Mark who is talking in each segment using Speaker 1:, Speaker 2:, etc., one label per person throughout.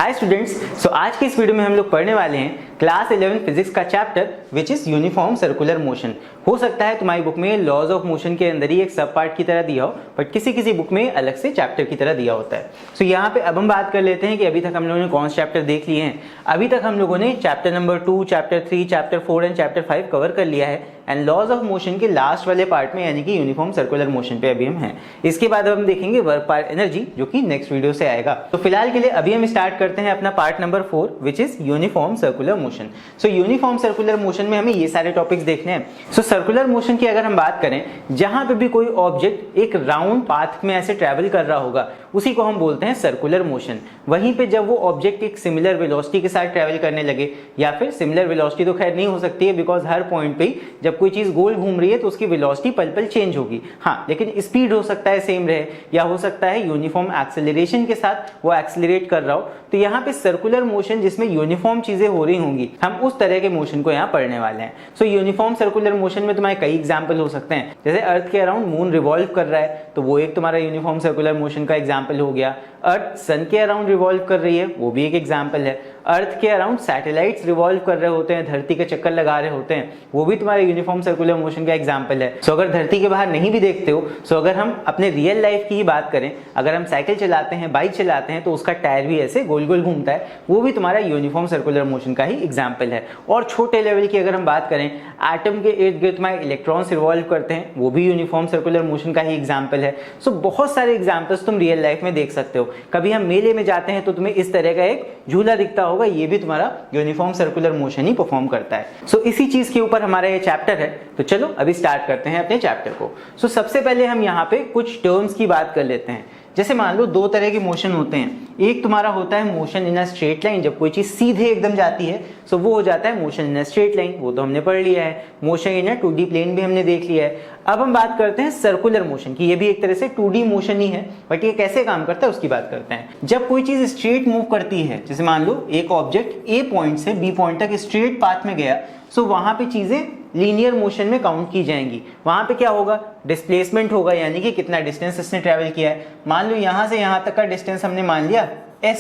Speaker 1: Hi students, सो आज की इस वीडियो में हम लोग पढ़ने वाले हैं क्लास 11 फिजिक्स का chapter which is uniform circular motion. हो सकता है तुम्हारी बुक में लॉज ऑफ मोशन के अंदर ही एक सब पार्ट की तरह दिया हो, बट किसी किसी बुक में अलग से चैप्टर की तरह दिया होता है। सो यहाँ पे अब हम बात कर लेते हैं कि अभी तक हम लोगों ने कौन से चैप्टर देख लिए हैं। अभी तक हम लोगों ने chapter number 2, chapter 3, chapter 4 and chapter 5 cover कर लिया है एंड लॉज ऑफ मोशन के लास्ट वाले पार्ट में यानी कि यूनिफॉर्म सर्कुलर मोशन पे अभी हम हैं। इसके बाद हम देखेंगे वर्क पार एनर्जी, जो कि नेक्स्ट वीडियो से आएगा। तो फिलहाल के लिए अभी हम स्टार्ट करते हैं अपना part number 4 which is uniform circular motion. So uniform circular motion में हमें ये सारे टॉपिक्स देखने हैं। सो सर्कुलर मोशन की अगर हम बात करें, जहां पे भी कोई ऑब्जेक्ट एक राउंड पाथ में ऐसे ट्रेवल कर रहा होगा उसी को हम बोलते हैं सर्कुलर मोशन। वहीं पे जब वो ऑब्जेक्ट एक सिमिलर वेलोसिटी के साथ ट्रेवल करने लगे, या फिर सिमिलर वेलोसिटी तो खैर नहीं हो सकती है बिकॉज हर पॉइंट पे जब कोई चीज गोल घूम रही है तो उसकी वेलोसिटी पल पल चेंज होगी। हाँ, लेकिन स्पीड हो सकता है सेम रहे, या हो सकता है यूनिफॉर्म एक्सेलरेशन के साथ वो एक्सेलरेट कर रहा हो। तो यहाँ पे सर्कुलर मोशन जिसमें यूनिफॉर्म चीजें हो रही होंगी, हम उस तरह के मोशन को यहाँ पढ़ने वाले हैं। सो यूनिफॉर्म सर्कुलर मोशन में तुम्हारे कई एग्जाम्पल हो सकते हैं। जैसे अर्थ के अराउंड मून रिवॉल्व कर रहा है तो वो एक तुम्हारा यूनिफॉर्म सर्कुलर मोशन का एग्जाम्पल हो गया। अर्थ सन के अराउंड रिवॉल्व कर रही है, वो भी एक एग्जाम्पल है। अर्थ के अराउंड सैटेलाइट्स रिवॉल्व कर रहे होते हैं, धरती के चक्कर लगा रहे होते हैं, वो भी तुम्हारे यूनिफॉर्म सर्कुलर मोशन का एग्जाम्पल है। सो अगर धरती के बाहर नहीं भी देखते हो, सो अगर हम अपने रियल लाइफ की ही बात करें, अगर हम साइकिल चलाते हैं, बाइक चलाते हैं तो उसका टायर भी ऐसे गोल गोल घूमता है, वो भी तुम्हारा यूनिफॉर्म सर्कुलर मोशन का ही एग्जाम्पल है। और छोटे लेवल की अगर हम बात करें, एटम के इर्द गिर्द तुम्हारे इलेक्ट्रॉन्स रिवॉल्व करते हैं, वो भी यूनिफॉर्म सर्कुलर मोशन का ही एग्जाम्पल है। सो बहुत सारे एग्जाम्पल्स तुम रियल लाइफ में देख सकते हो। कभी हम मेले में जाते हैं तो तुम्हें इस तरह का एक झूला दिखता होगा, ये भी तुम्हारा यूनिफॉर्म सर्कुलर मोशन ही परफॉर्म करता है। सो इसी चीज के ऊपर हमारा ये चैप्टर है। तो चलो अभी स्टार्ट करते हैं अपने चैप्टर को। सो सबसे पहले हम यहाँ पे कुछ टर्म्स की बात कर लेते हैं। जैसे मान लो दो तरह के मोशन होते हैं। एक तुम्हारा होता है motion in a straight line, जब कोई चीज सीधे एकदम जाती है सो वो हो जाता है motion in a straight line, वो तो हमने पढ़ लिया है। Motion in a 2D plane भी हमने देख लिया है। अब हम बात करते हैं सर्कुलर मोशन की। ये भी एक तरह से 2D मोशन ही है, बट ये कैसे काम करता है उसकी बात करते हैं। जब कोई चीज स्ट्रेट मूव करती है, जैसे मान लो एक ऑब्जेक्ट ए पॉइंट से बी पॉइंट तक स्ट्रेट पाथ में गया, सो वहां पे चीजें लीनियर मोशन में काउंट की जाएंगी। वहां पे क्या होगा, डिस्प्लेसमेंट होगा, यानी कि कितना डिस्टेंस इसने ट्रेवल किया है। मान लो यहां से यहां तक का डिस्टेंस हमने मान लिया s,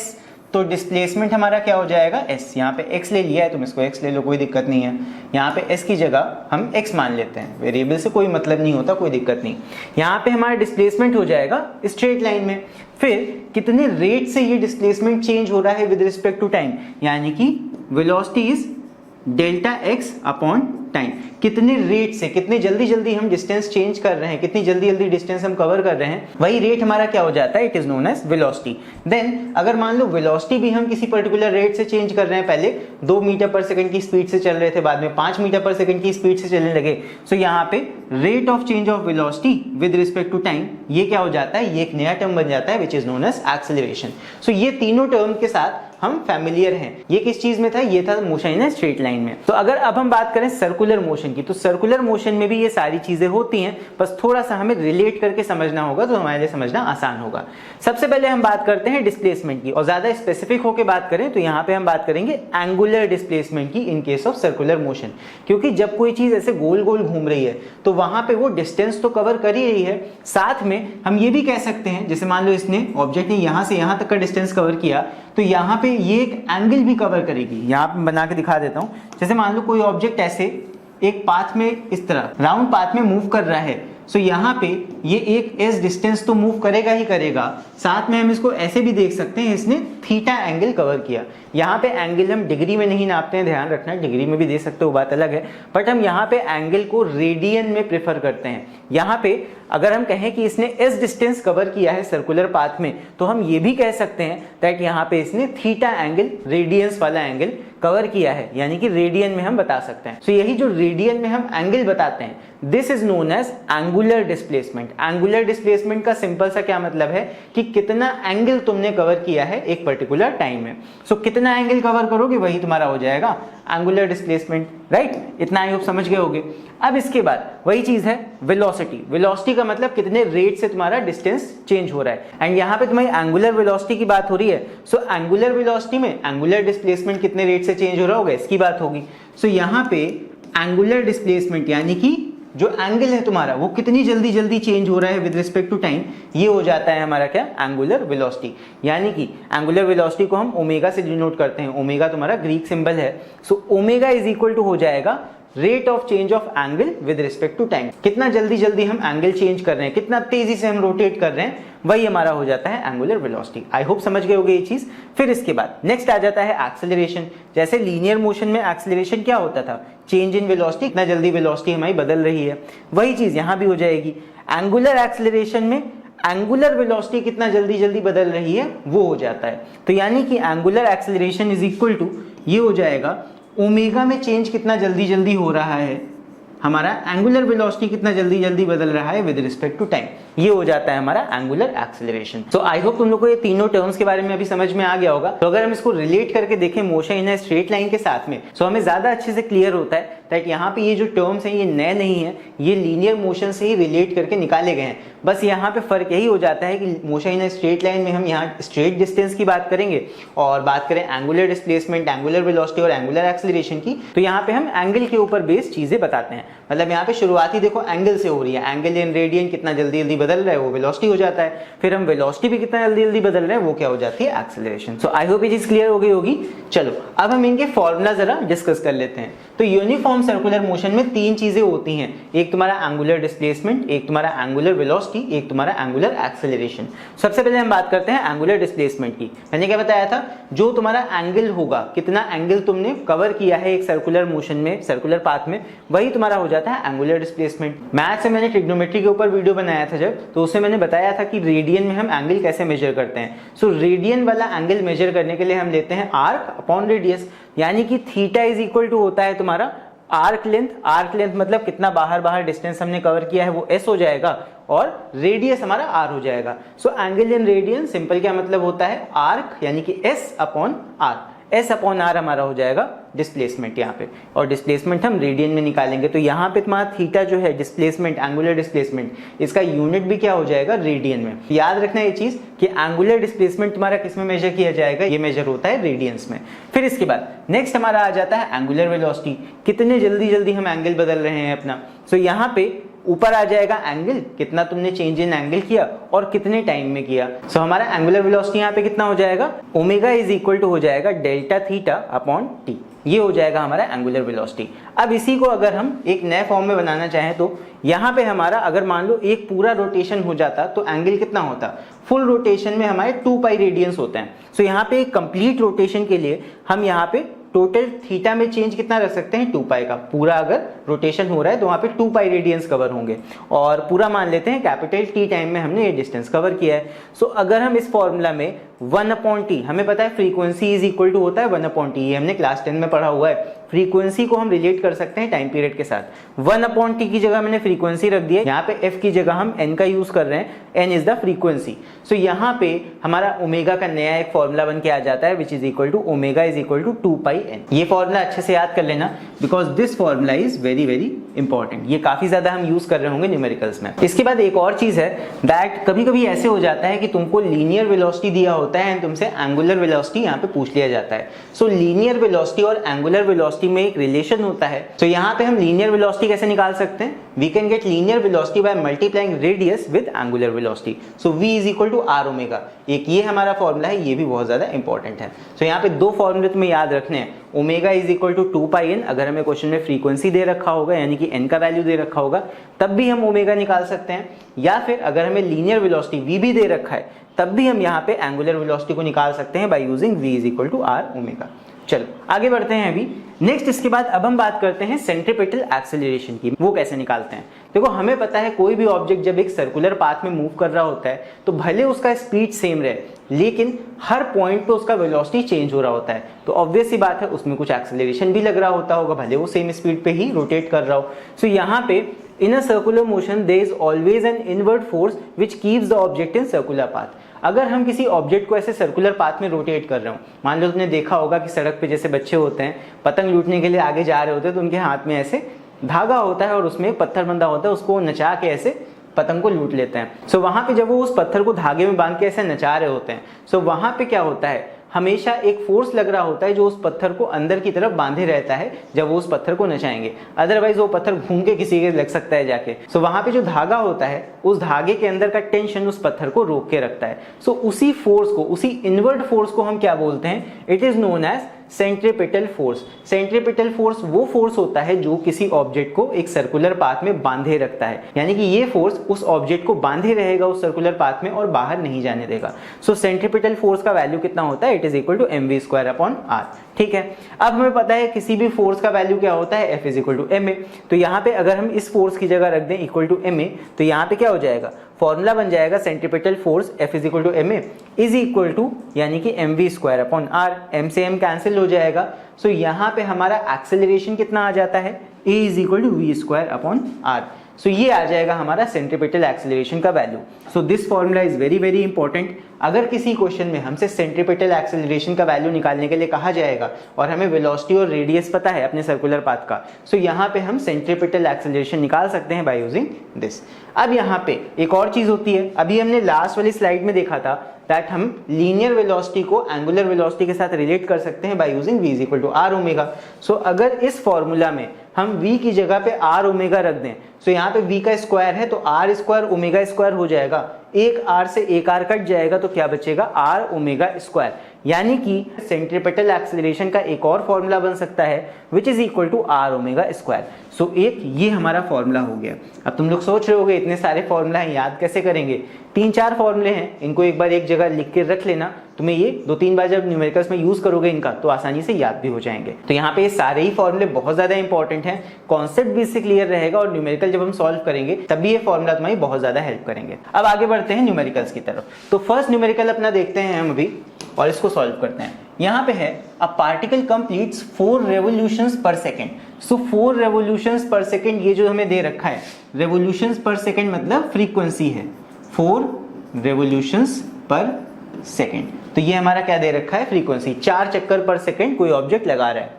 Speaker 1: तो डिस्प्लेसमेंट हमारा क्या हो जाएगा s। यहाँ पे x ले लिया है, तुम इसको x ले लो, कोई दिक्कत नहीं है। यहाँ पे s की जगह हम x मान लेते हैं, वेरिएबल से कोई मतलब नहीं होता, कोई दिक्कत नहीं। यहाँ पे हमारा डिस्प्लेसमेंट हो जाएगा स्ट्रेट लाइन में। फिर कितने रेट से ये डिस्प्लेसमेंट चेंज हो रहा है विद रिस्पेक्ट टू टाइम, यानी कि velocity is delta x upon time. कितने रेट से, कितने जल्दी जल्दी हम डिस्टेंस चेंज कर रहे हैं, कितनी जल्दी जल्दी डिस्टेंस हम कवर कर रहे हैं, वही रेट हमारा क्या हो जाता है, it is known as velocity. Then अगर मान लो वेलोसिटी भी हम किसी पर्टिकुलर रेट से चेंज कर रहे हैं, पहले 2 मीटर पर सेकंड की स्पीड से चल रहे थे, बाद में 5 मीटर पर सेकंड की स्पीड से चलने लगे, सो यहाँ पे rate of change of velocity with respect to time, ये क्या हो जाता है, ये एक नया टर्म बन जाता है which is known as acceleration. So ये तीनों टर्म के साथ हम फैमिलियर हैं। ये किस चीज में था, ये था मोशन इन स्ट्रेट लाइन में। तो अगर अब हम बात करें सर्कुलर मोशन की, तो सर्कुलर मोशन में भी ये सारी चीजें होती हैं, बस थोड़ा सा हमें रिलेट करके समझना होगा तो हमारे लिए समझना आसान होगा। सबसे पहले हम बात करते हैं डिस्प्लेसमेंट की, और ज्यादा स्पेसिफिक होकर बात करें तो यहाँ पे हम बात करेंगे एंगुलर डिस्प्लेसमेंट की in case of circular motion. क्योंकि जब कोई चीज ऐसे गोल गोल घूम रही है तो वहां पे वो डिस्टेंस तो कवर कर ही रही है, साथ में हम ये भी कह सकते हैं, जैसे मान लो इसने ऑब्जेक्ट ने यहां से यहां तक का डिस्टेंस कवर किया, तो यहाँ पे ये एक एंगल भी कवर करेगी। यहाँ पे बना के दिखा देता हूँ। जैसे मान लो कोई ऑब्जेक्ट ऐसे एक पाथ में इस तरह राउंड पाथ में मूव कर रहा है, सो यहाँ पे ये एक एस डिस्टेंस तो मूव करेगा ही करेगा, साथ में हम इसको ऐसे भी देख सकते हैं, इसने थीटा एंगल कवर किया। यहाँ पे एंगल हम डिग्री में नहीं नापते हैं, ध्यान रखना, डिग्री में भी दे सकते हो, बात अलग है, बट हम यहाँ पे एंगल को रेडियन में प्रेफर करते हैं। यहाँ पे अगर हम कहें कि इसने एस डिस्टेंस कवर किया है सर्कुलर पाथ में, तो हम ये भी कह सकते हैं दैट यहाँ पे इसने थीटा एंगल, रेडियंस वाला एंगल कवर किया है, यानी कि रेडियन में हम बता सकते हैं। सो यही जो रेडियन में हम एंगल बताते हैं, this is known as angular displacement. Angular displacement का सिंपल सा क्या मतलब है कि कितना एंगल तुमने कवर किया है एक पर्टिकुलर टाइम में। सो कितना एंगल कवर करोगे वही तुम्हारा हो जाएगा एंगुलर डिस्प्लेसमेंट, राइट। इतना ही आप समझ गए होगे। अब इसके बाद वही चीज है वेलोसिटी। वेलोसिटी का मतलब कितने रेट से तुम्हारा डिस्टेंस चेंज हो रहा है, एंड यहाँ पे तुम्हारी एंगुलर वेलोसिटी की बात हो रही है। सो एंगुलर वेलोसिटी में एंगुलर डिस्प्लेसमेंट कितने रेट से चेंज हो रहा होगा इसकी बात होगी। सो यहाँ पे एंगुलर डिस्प्लेसमेंट यानी कि जो एंगल है तुम्हारा वो कितनी जल्दी जल्दी चेंज हो रहा है विद रिस्पेक्ट टू टाइम, ये हो जाता है हमारा क्या, एंगुलर वेलोसिटी। यानी कि एंगुलर वेलोसिटी को हम ओमेगा से डिनोट करते हैं, ओमेगा तुम्हारा ग्रीक सिंबल है। So omega is equal to हो जाएगा rate of change of angle with respect to time. कितना जल्दी जल्दी हम एंगल चेंज कर रहे हैं, कितना तेजी से हम रोटेट कर रहे हैं, वही हमारा हो जाता है एंगुलर वेलोसिटी। आई होप समझ गए होगे ये चीज। फिर इसके बाद नेक्स्ट आ जाता है एक्सेलरेशन। जैसे लीनियर मोशन में एक्सेलरेशन क्या होता था, चेंज इन वेलोसिटी, कितना जल्दी वेलोसिटी हमारी बदल रही है, वही चीज यहां भी हो जाएगी। एंगुलर एक्सेलरेशन में एंगुलर वेलोसिटी कितना जल्दी जल्दी बदल रही है वो हो जाता है। तो यानी कि angular acceleration is equal to ये हो जाएगा ओमेगा में चेंज कितना जल्दी जल्दी हो रहा है, हमारा एंगुलर वेलोसिटी कितना जल्दी जल्दी बदल रहा है विद रिस्पेक्ट टू टाइम, ये हो जाता है हमारा एंगुलर एक्सेलरेशन। सो आई होप तुम लोग को ये तीनों टर्म्स के बारे में अभी समझ में आ गया होगा। तो अगर हम इसको रिलेट करके देखें motion in a straight line के साथ में, सो हमें ज्यादा अच्छे से क्लियर होता है दैट यहाँ पे ये जो टर्म्स हैं ये नए नहीं है, ये लीनियर मोशन से ही रिलेट करके निकाले गए हैं। बस यहाँ पे फर्क यही हो जाता है कि motion in a straight line में हम यहाँ स्ट्रेट डिस्टेंस की बात करेंगे और बात करें एंगुलर डिस्प्लेसमेंट, एंगुलर वेलोसिटी और एंगुलर एक्सेलरेशन की, तो यहाँ पे हम एंगल के ऊपर बेस्ड चीजें बताते हैं। मतलब यहाँ पे शुरुआती देखो एंगल से हो रही है, एंगल इन रेडियन कितना जल्दी जल्दी बदल रहा है वो वेलोसिटी हो जाता है, फिर हम वेलोसिटी भी कितना जल्दी जल्दी बदल रहे हैं वो क्या हो जाती है, एक्सेलरेशन। सो आई होप ये चीज क्लियर हो गई होगी। चलो अब हम इनके फॉर्मूला जरा डिस्कस कर लेते हैं। तो यूनिफॉर्म सर्कुलर मोशन में तीन चीजें होती हैं, एक तुम्हारा एंगुलर डिस्प्लेसमेंट, एक तुम्हारा एंगुलर वेलोसिटी, एक तुम्हारा एंगुलर एक्सेलरेशन। सबसे पहले हम बात करते हैं एंगुलर डिस्प्लेसमेंट की। मैंने क्या बताया था, जो तुम्हारा एंगल होगा, कितना एंगल तुमने कवर किया है एक सर्कुलर मोशन में, सर्कुलर पाथ में, वही तुम्हारा हो जाता है एंगुलर डिस्प्लेसमेंट। मैथ से मैंने ट्रिग्नोमेट्री के ऊपर वीडियो बनाया था जब, तो उसमें मैंने बताया था कि रेडियन में हम एंगल कैसे मेजर करते हैं। सो रेडियन वाला एंगल मेजर करने के लिए हम लेते हैं आर्क अपॉन रेडियस, यानी कि थीटा इज इक्वल टू होता है तुम्हारा आर्क लेंथ। आर्क लेंथ मतलब कितना बाहर बाहर डिस्टेंस हमने कवर किया है वो s हो जाएगा और रेडियस हमारा r हो जाएगा। So angle in radian simple क्या मतलब होता है, आर्क यानी कि s upon r। s upon r हमारा हो जाएगा डिस्प्लेसमेंट यहाँ पे, और डिस्प्लेसमेंट हम रेडियन में निकालेंगे। तो यहाँ पे तुम्हारा थीटा जो है डिस्प्लेसमेंट, एंगुलर डिस्प्लेसमेंट, इसका यूनिट भी क्या हो जाएगा, रेडियन में। याद रखना ये चीज कि एंगुलर डिस्प्लेसमेंट तुम्हारा किस में मेजर किया जाएगा, ये मेजर होता है रेडियंस में। फिर इसके बाद नेक्स्ट हमारा आ जाता है एंगुलर वेलोसिटी, कितने जल्दी जल्दी हम एंगल बदल रहे हैं अपना। सो यहाँ पे ऊपर आ जाएगा एंगल, कितना तुमने चेंज इन एंगल किया और कितने टाइम में किया। सो हमारा एंगुलर वेलोसिटी यहाँ पे कितना हो जाएगा, ओमेगा इज इक्वल टू हो जाएगा डेल्टा थीटा अपॉन टी, ये हो जाएगा हमारा एंगुलर वेलोसिटी। अब इसी को अगर हम एक नए फॉर्म में बनाना चाहें तो यहाँ पे हमारा अगर मान लो एक पूरा रोटेशन हो जाता तो एंगल कितना होता, फुल रोटेशन में हमारे 2 पाई रेडियंस होते हैं। सो यहाँ पे एक कंप्लीट रोटेशन के लिए हम यहाँ पे टोटल थीटा में चेंज कितना रख सकते हैं, 2 पाई का। पूरा अगर रोटेशन हो रहा है तो वहां पे 2 पाई रेडियंस कवर होंगे, और पूरा मान लेते हैं कैपिटल टी टाइम में हमने ये डिस्टेंस कवर किया है। सो अगर हम इस फॉर्मूला में 1/t, हमें पता है फ्रीक्वेंसी इज इक्वल टू होता है 1/t, ये हमने क्लास 10 में पढ़ा हुआ है। फ्रीक्वेंसी को हम रिलेट कर सकते हैं टाइम पीरियड के साथ। 1/t की जगह मैंने फ्रीक्वेंसी रख दी है, यहाँ पे f की जगह हम n का यूज कर रहे हैं, n इज द फ्रीक्वेंसी। सो यहाँ पे हमारा ओमेगा का नया एक फॉर्मूला बन के आ जाता है which is equal to omega is equal to 2 pi n। ये फॉर्मूला अच्छे से याद कर लेना because this formula is very very important, ये काफी ज्यादा हम यूज कर रहे होंगे न्यूमेरिकल्स में। इसके बाद एक और चीज है दैट कभी कभी ऐसे हो जाता है कि तुमको लीनियर वेलोसिटी दिया होता है एंड तुमसे एंगुलर वेलोसिटी यहाँ पे पूछ लिया जाता है। सो लीनियर वेलोसिटी और एंगुलर वेलोसिटी में एक रिलेशन होता है। तो यहाँ पे हम लीनियर वेलोसिटी कैसे निकाल सकते हैं, we can get linear velocity by multiplying radius with angular velocity. So v is equal to r omega, एक ये हमारा फॉर्मूला है, ये भी बहुत ज्यादा इंपॉर्टेंट है। सो यहाँ पे 2 फॉर्मूले तुम्हें याद रखने हैं, omega is equal to 2 pi n, अगर हमें क्वेश्चन में फ्रीक्वेंसी दे रखा होगा यानी कि n का वैल्यू दे रखा होगा तब भी हम ओमेगा निकाल सकते हैं, या फिर अगर हमें लीनियर वेलोसिटी v भी दे रखा है तब भी हम यहाँ पे एंगुलर वेलोसिटी को निकाल सकते हैं by using v is equal to r omega. चलो आगे बढ़ते हैं अभी नेक्स्ट। इसके बाद अब हम बात करते हैं सेंट्रीपिटल एक्सेलरेशन की, वो कैसे निकालते हैं। देखो हमें पता है कोई भी ऑब्जेक्ट जब एक सर्कुलर पाथ में मूव कर रहा होता है तो भले उसका स्पीड सेम रहे लेकिन हर पॉइंट पे उसका वेलोसिटी चेंज हो रहा होता है, तो ऑब्वियस सी बात है उसमें कुछ एक्सेलरेशन भी लग रहा होता होगा, भले वो सेम स्पीड पे ही रोटेट कर रहा हो। सो यहाँ पे in a circular motion there is always an inward force which keeps the object in circular path. अगर हम किसी ऑब्जेक्ट को ऐसे सर्कुलर पाथ में रोटेट कर रहे हो, मान लो तुमने देखा होगा कि सड़क पे जैसे बच्चे होते हैं पतंग लूटने के लिए आगे जा रहे होते हैं तो उनके हाथ में ऐसे धागा होता है और उसमें एक पत्थर बंधा होता है, उसको नचा के ऐसे पतंग को लूट लेते हैं। सो वहां पे जब वो उस पत्थर को धागे में बांध के ऐसे नचा रहे होते हैं, सो वहां पे क्या होता है, हमेशा एक फोर्स लग रहा होता है जो उस पत्थर को अंदर की तरफ बांधे रहता है जब वो उस पत्थर को नचाएंगे, अदरवाइज वो पत्थर घूम के किसी के लग सकता है जाके। सो वहां पे जो धागा होता है उस धागे के अंदर का टेंशन उस पत्थर को रोक के रखता है। सो उसी फोर्स को, उसी इनवर्ड फोर्स को हम क्या बोलते हैं? It is known as centripetal force. Centripetal force वो फोर्स होता है जो किसी ऑब्जेक्ट को एक सर्कुलर पाथ में बांधे रखता है, यानी कि ये फोर्स उस ऑब्जेक्ट को बांधे रहेगा उस सर्कुलर पाथ में और बाहर नहीं जाने देगा। सो सेंट्रीपिटल फोर्स का वैल्यू कितना होता है? It is equal to mv²/r। ठीक है, अब हमें पता है किसी भी फोर्स का वैल्यू क्या होता है? F is equal to ma। तो यहाँ पे अगर हम इस फोर्स की जगह रख दें इक्वल टू ma, तो यहाँ पे क्या हो जाएगा? फॉर्मूला बन जाएगा centripetal force F is equal to ma is equal to यानी कि mv²/r। m से m कैंसिल हो जाएगा। सो यहाँ पे हमारा एक्सेलरेशन कितना आ जाता है? a is equal to v²/r। So ये आ जाएगा हमारा सेंट्रीपिटल एक्सेलरेशन का value. So this formula is very very important. अगर किसी क्वेश्चन में हमसे सेंट्रीपिटल एक्सेलरेशन का वैल्यू निकालने के लिए कहा जाएगा और हमें वेलोसिटी और रेडियस पता है अपने सर्कुलर पाथ का, सो यहाँ पे हम सेंट्रीपिटल एक्सेलरेशन निकाल सकते हैं बाय यूजिंग दिस। अब यहाँ पे एक और चीज होती है, अभी हमने लास्ट वाली स्लाइड में देखा था दैट हम लीनियर वेलोसिटी को एंगुलर वेलोसिटी के साथ रिलेट कर सकते हैं by using v is equal to r omega. So अगर इस फॉर्मूला में हम v की जगह पे r ओमेगा रख दें, सो यहाँ पे v का स्क्वायर है तो r स्क्वायर ओमेगा स्क्वायर हो जाएगा, एक r से एक r कट जाएगा तो क्या बचेगा? r omega square. यानी कि सेंट्रीपिटल एक्सेलरेशन का एक और फॉर्मूला बन सकता है which is equal to r omega square. So एक ये हमारा फॉर्मूला हो गया। अब तुम लोग सोच रहे होगे इतने सारे फॉर्मूला हैं याद कैसे करेंगे? 3-4 फॉर्मूले हैं, इनको एक बार एक जगह लिख के रख लेना, तुम्हें ये 2-3 बार जब न्यूमेरिकल्स में यूज करोगे इनका तो आसानी से याद भी हो जाएंगे। तो यहाँ पे ये सारे ही फॉर्मूले बहुत ज्यादा इंपॉर्टेंट हैं, कॉन्सेप्ट भी इससे क्लियर रहेगा और न्यूमेरिकल जब हम सॉल्व करेंगे तभी ये फॉर्मूला तुम्हारी बहुत ज्यादा हेल्प करेंगे। अब आगे बढ़ते हैं न्यूमेरिकल्स की तरफ। तो फर्स्ट न्यूमेरिकल अपना देखते हैं हम अभी और इसको सॉल्व करते हैं। यहाँ पे है अ पार्टिकल कंप्लीट्स 4 रेवोल्यूशंस पर सेकेंड। सो 4 रेवोल्यूशंस पर सेकेंड ये जो हमें दे रखा है, रेवोल्यूशंस पर सेकेंड मतलब फ्रीक्वेंसी है, 4 रेवोल्यूशंस पर सेकेंड। तो ये हमारा क्या दे रखा है? फ्रीक्वेंसी। 4 चक्कर पर सेकेंड कोई ऑब्जेक्ट लगा रहा है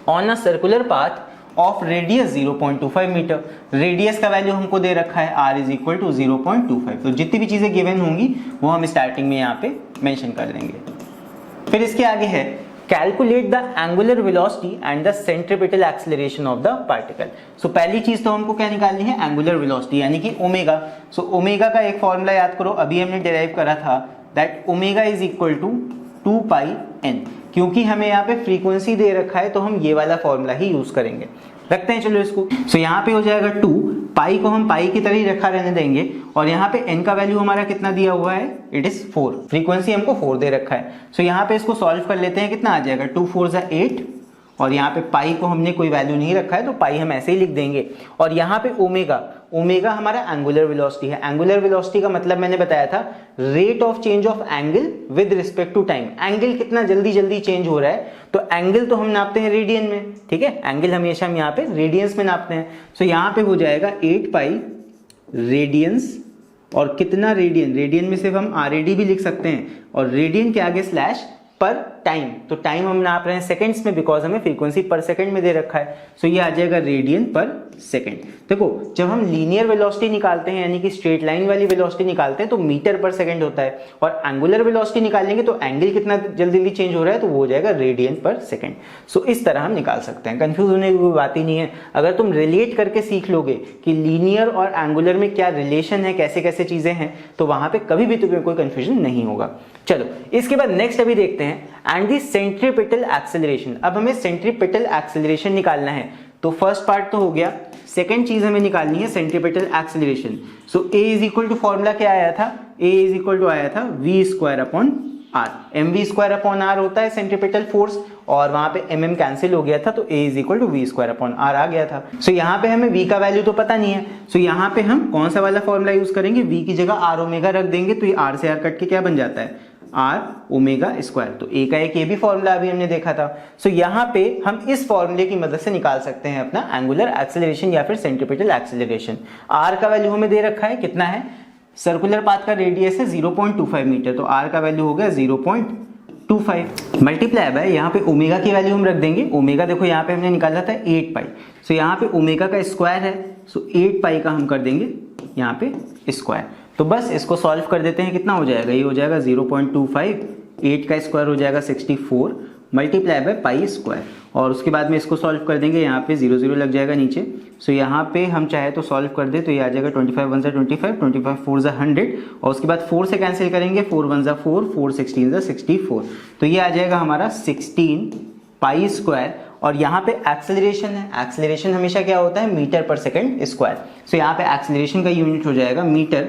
Speaker 1: on a circular path of radius 0.25 metre. Radius का वैल्यू हमको दे रखा है r इज इक्वल टू 0.25। तो जितनी भी चीजें गिवन होंगी वो हम स्टार्टिंग में यहाँ पे मेंशन कर देंगे। फिर इसके आगे है calculate the angular velocity and the centripetal acceleration of the particle. So पहली चीज तो हमको क्या निकालनी है? एंगुलर वेलोसिटी यानी कि ओमेगा। सो ओमेगा का एक फॉर्मूला याद करो, अभी हमने डिराइव करा था that omega is equal to 2 pi n। क्योंकि हमें यहाँ पे फ्रीक्वेंसी दे रखा है तो हम ये वाला फॉर्मूला ही यूज करेंगे। रखते हैं चलो इसको। सो यहाँ पे हो जाएगा 2 पाई को हम पाई की तरह ही रखा रहने देंगे और यहाँ पे n का वैल्यू हमारा कितना दिया हुआ है? It is 4। फ्रीक्वेंसी हमको 4 दे रखा है। सो यहाँ पे इसको सॉल्व कर लेते हैं, कितना आ जाएगा? 2 4 = 8 और यहाँ पे पाई को हमने कोई वैल्यू नहीं रखा है तो पाई हम ऐसे ही लिख देंगे। और यहाँ पे ओमेगा, ओमेगा हमारा एंगुलर वेलोसिटी है। एंगुलर वेलोसिटी का मतलब मैंने बताया था rate of change of angle with respect to time. Angle कितना जल्दी जल्दी चेंज हो रहा है, तो एंगल तो हम नापते हैं रेडियन में, ठीक है? एंगल हमेशा हम यहाँ पे रेडियंस में नापते हैं। सो यहाँ पे हो जाएगा 8 पाई रेडियंस और कितना रेडियन? रेडियन में सिर्फ हम RAD भी लिख सकते हैं और रेडियन के आगे स्लैश पर टाइम। तो टाइम हम नाप रहे हैं सेकंड्स में बिकॉज हमें फ्रीक्वेंसी पर सेकंड में दे रखा है। सो ये आ जाएगा रेडियन पर सेकंड। देखो जब हम लीनियर वेलोसिटी निकालते हैं यानी कि स्ट्रेट लाइन वाली वेलोसिटी निकालते हैं तो मीटर पर सेकंड होता है और एंगुलर वेलोसिटी निकालेंगे तो एंगल कितना जल्दी जल्दी चेंज हो रहा है तो वो हो जाएगा रेडियन पर सेकंड। सो इस तरह हम निकाल सकते हैं, कंफ्यूज होने की कोई बात ही नहीं है। अगर तुम रिलेट करके सीख लोगे कि लीनियर और एंगुलर में क्या रिलेशन है, कैसे कैसे चीजें हैं, तो वहां पे कभी भी तुम्हें कोई कंफ्यूजन नहीं होगा। चलो इसके बाद नेक्स्ट अभी देखते हैं एंड दी सेंट्रीपिटल एक्सेलरेशन। अब हमें सेंट्रीपिटल एक्सेलरेशन निकालना है। तो फर्स्ट पार्ट तो हो गया, सेकंड चीज हमें निकालनी है centripetal acceleration. So a is equal to formula क्या आया था? a इज इक्वल टू आया था v²/r। mv²/r होता है सेंट्रीपिटल फोर्स और वहां पे mm कैंसिल हो गया था तो a is equal to v²/r आ गया था। सो यहाँ पे हमें v का वैल्यू तो पता नहीं है, सो यहाँ पे हम कौन सा वाला फॉर्मूला यूज करेंगे? v की जगह r ओमेगा रख देंगे तो ये r से r कट के क्या बन जाता है? r omega square. तो a का एक ये भी फॉर्मूला अभी हमने देखा था। सो यहाँ पे हम इस फॉर्मूले की मदद से निकाल सकते हैं अपना एंगुलर एक्सेलरेशन या फिर सेंट्रीपिटल एक्सेलरेशन। r का वैल्यू हमें दे रखा है, कितना है? सर्कुलर पाथ का रेडियस है 0.25 मीटर तो r का वैल्यू हो गया 0.25 मल्टीप्लाई बाय यहाँ पे ओमेगा की वैल्यू हम रख देंगे। ओमेगा देखो यहाँ पे हमने निकाला था 8 पाई। सो यहाँ पे ओमेगा का स्क्वायर है, सो 8 पाई का हम कर देंगे यहाँ पे स्क्वायर। तो बस इसको सॉल्व कर देते हैं, कितना हो जाएगा? ये हो जाएगा 0.25 8 का स्क्वायर हो जाएगा 64 मल्टीप्लाई बाय पाई स्क्वायर, और उसके बाद में इसको सॉल्व कर देंगे, यहाँ पे 0 0 लग जाएगा नीचे। सो यहाँ पे हम चाहे तो सॉल्व कर दे तो ये आ जाएगा 25 1 ज़ा 25, 25 4 ज़ा 100, और उसके बाद 4 से कैंसिल करेंगे, 4 1 ज़ा 4, 4 16 ज़ा 64, तो ये आ जाएगा हमारा 16 पाई स्क्वायर। और यहाँ पे एक्सेलरेशन है, एक्सेलरेशन हमेशा क्या होता है, मीटर पर सेकंड स्क्वायर। सो यहाँ पे एक्सेलरेशन का यूनिट हो जाएगा मीटर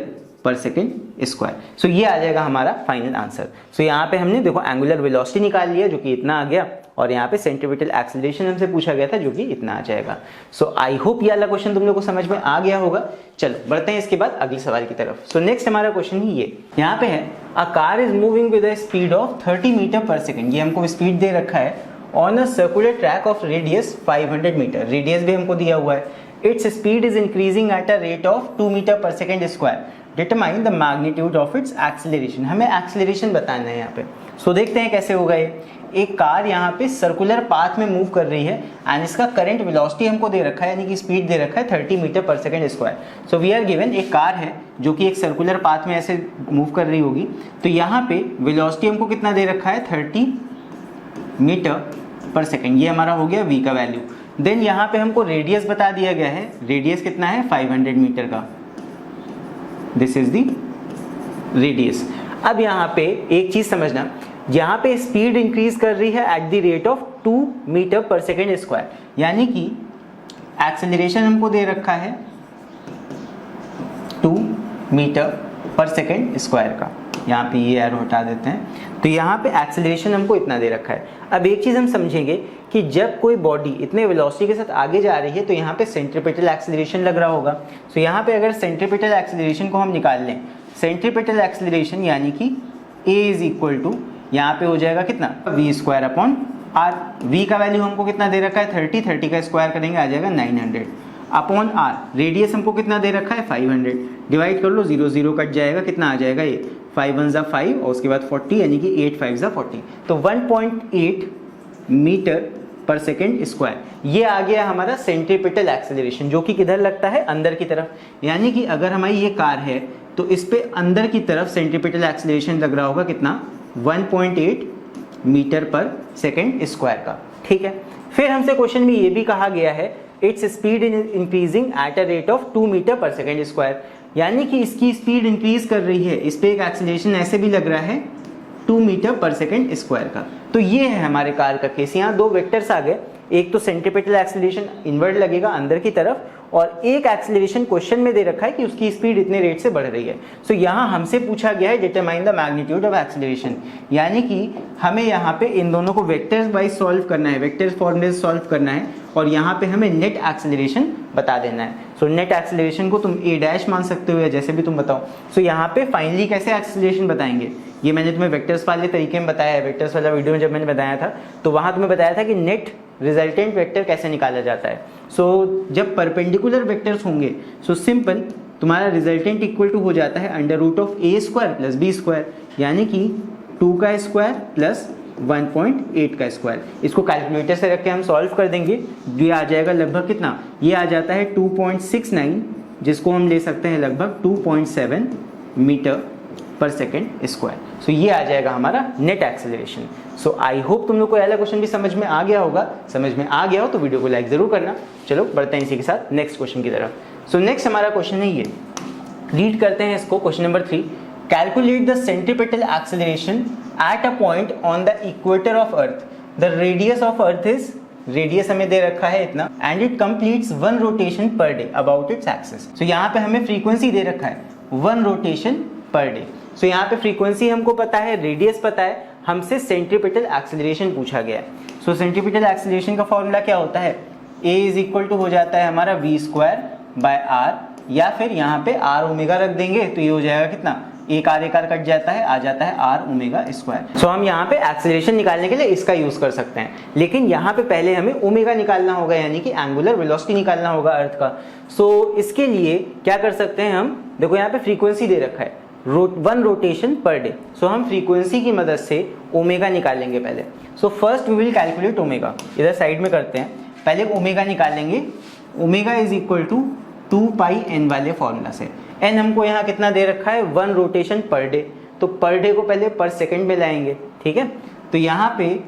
Speaker 1: पर सेकंड स्क्वायर। सो ये आ जाएगा हमारा फाइनल आंसर। सो यहाँ पे हमने देखो एंगुलर वेलोसिटी निकाल लिया जो कि इतना आ गया, और यहाँ पे सेंट्रीपिटल एक्सेलरेशन हमसे पूछा गया था जो कि इतना आ जाएगा। सो आई होप ये वाला क्वेश्चन तुम लोग को समझ में आ गया होगा। चलो बढ़ते हैं इसके बाद अगले सवाल की तरफ। सो नेक्स्ट हमारा क्वेश्चन ही ये यहाँ पे है, a car is moving with a speed of 30 metre पर सेकंड। ये हमको स्पीड दे रखा है on a circular track of radius 500 metre, radius भी हमको दिया हुआ है। Its speed is increasing at a rate of 2 metre पर second square, determine the magnitude of its acceleration. हमें एक्सेलरेशन बताना है यहाँ पे। सो देखते हैं कैसे होगा ये। एक कार यहाँ पे सर्कुलर पाथ में मूव कर रही है एंड इसका करंट वेलोसिटी हमको दे रखा है, यानी कि स्पीड दे रखा है 30 मीटर पर second square. So we are given एक कार है जो कि एक सर्कुलर पाथ में ऐसे मूव कर रही होगी, तो यहाँ पे वेलोसिटी हमको कितना दे रखा है, 30 मीटर पर सेकंड, ये हमारा हो गया v का वैल्यू। देन यहाँ पे हमको रेडियस बता दिया गया है, रेडियस कितना है 500 मीटर का, दिस इज द रेडियस। अब यहाँ पे एक चीज समझना, यहाँ पे स्पीड इंक्रीज कर रही है at the rate of 2 metre पर सेकेंड स्क्वायर, यानी कि एक्सेलरेशन हमको दे रखा है 2 मीटर पर सेकेंड स्क्वायर का। यहाँ पे ये एरो हटा देते हैं, तो यहाँ पे एक्सेलरेशन हमको इतना दे रखा है। अब एक चीज हम समझेंगे कि जब कोई बॉडी इतने वेलोसिटी के साथ आगे जा रही है तो यहाँ पे सेंट्रीपिटल एक्सेलरेशन लग रहा होगा। सो यहाँ पे अगर सेंट्रीपिटल एक्सेलरेशन को हम निकाल लें, सेंट्रीपिटल एक्सेलरेशन यानी कि A इज इक्वल टू यहाँ पे हो जाएगा कितना, v square upon r। v का वैल्यू हमको कितना दे रखा है 30, 30 का स्क्वायर करेंगे आ जाएगा 900 अपॉन r। रेडियस हमको कितना दे रखा है 500, डिवाइड कर लो, 0 0 कट जाएगा, कितना आ जाएगा ये 5 1 ज़ा 5 और उसके बाद 40, यानी कि 8 5 ज़ा 40, तो 1.8 मीटर पर सेकेंड स्क्वायर। ये आ गया हमारा सेंट्रीपिटल एक्सेलरेशन, जो कि किधर लगता है, अंदर की तरफ। यानी कि अगर हमारी ये कार है तो इस पे अंदर की तरफ सेंट्रीपिटल एक्सेलरेशन लग रहा होगा कितना, 1.8 मीटर पर सेकेंड स्क्वायर का। ठीक है, फिर हमसे क्वेश्चन में ये भी कहा गया है its speed in increasing at a rate of 2 metre पर सेकेंड स्क्वायर, यानी कि इसकी स्पीड इंक्रीज कर रही है, इस पे एक एक्सेलरेशन ऐसे भी लग रहा है 2 मीटर पर सेकेंड स्क्वायर का। तो ये है हमारे कार का केस। यहाँ दो वेक्टर्स आ गए, एक तो सेंट्रीपिटल एक्सेलरेशन इनवर्ड लगेगा अंदर की तरफ, और एक एक्सेलरेशन क्वेश्चन में दे रखा है कि उसकी स्पीड इतने रेट से बढ़ रही है। सो यहाँ हमसे पूछा गया है determine the magnitude of acceleration, यानी कि हमें यहाँ पे इन दोनों को वेक्टर्स वाइज सॉल्व करना है, वेक्टर्स फॉर्मूले सॉल्व करना है, और यहाँ पे हमें नेट एक्सेलरेशन बता देना है। सो नेट एक्सेलरेशन को तुम a' मान सकते हो या जैसे भी तुम बताओ। सो यहाँ पे फाइनली कैसे एक्सेलरेशन बताएंगे, ये मैंने तुम्हें वेक्टर्स वाले तरीके में बताया है। वेक्टर्स वाला वीडियो में जब मैंने बताया था तो वहाँ तुम्हें बताया था कि नेट रिजल्टेंट वेक्टर कैसे निकाला जाता है। सो जब परपेंडिकुलर वेक्टर्स होंगे सो सिंपल तुम्हारा रिजल्टेंट इक्वल टू हो जाता है under root of a square plus b square, यानी कि 2 का स्क्वायर प्लस 1.8 का स्क्वायर। इसको कैलकुलेटर से रख के हम सॉल्व कर देंगे, ये आ जाएगा लगभग कितना, ये आ जाता है 2.69, जिसको हम ले सकते हैं लगभग 2.7 मीटर पर सेकेंड स्क्वायर। सो ये आ जाएगा हमारा नेट एक्सेलरेशन। सो आई होप तुम लोग को यह क्वेश्चन भी समझ में आ गया होगा। समझ में आ गया हो तो वीडियो को लाइक जरूर करना। चलो बढ़ते हैं इसी के साथ नेक्स्ट क्वेश्चन की तरफ। सो नेक्स्ट हमारा क्वेश्चन है ये, रीड करते हैं इसको, question number 3, calculate the centripetal acceleration at a point on the equator of earth, the radius of earth is, radius हमें दे रखा है इतना, and it completes 1 rotation per day about its axis. So यहाँ पे हमें फ्रीक्वेंसी दे रखा है 1 रोटेशन पर डे। सो यहाँ पे फ्रीक्वेंसी हमको पता है, रेडियस पता है, हमसे सेंट्रीपिटल एक्सेलरेशन पूछा गया है। सो सेंट्रीपिटल एक्सेलरेशन का फॉर्मूला क्या होता है, a इज इक्वल टू हो जाता है हमारा v स्क्वायर बाय r, या फिर यहाँ पे r ओमेगा रख देंगे तो ये हो जाएगा कितना, एक आर कट जाता है, आ जाता है r ओमेगा स्क्वायर। सो हम यहाँ पे एक्सेलरेशन निकालने के लिए इसका यूज कर सकते हैं, लेकिन यहाँ पे पहले हमें ओमेगा निकालना होगा, यानी कि एंगुलर वेलोसिटी निकालना होगा अर्थ का। सो इसके लिए क्या कर सकते हैं हम, देखो यहाँ पे फ्रीक्वेंसी दे रखा है 1 रोटेशन पर डे। सो हम फ्रीक्वेंसी की मदद से ओमेगा निकालेंगे पहले। So first we will calculate omega, इधर साइड में करते हैं, पहले ओमेगा निकालेंगे। Omega is equal to 2 pi n वाले फॉर्मूला से। n हमको यहाँ कितना दे रखा है 1 रोटेशन पर डे, तो पर डे को पहले पर सेकंड में लाएंगे, ठीक है। तो यहाँ पे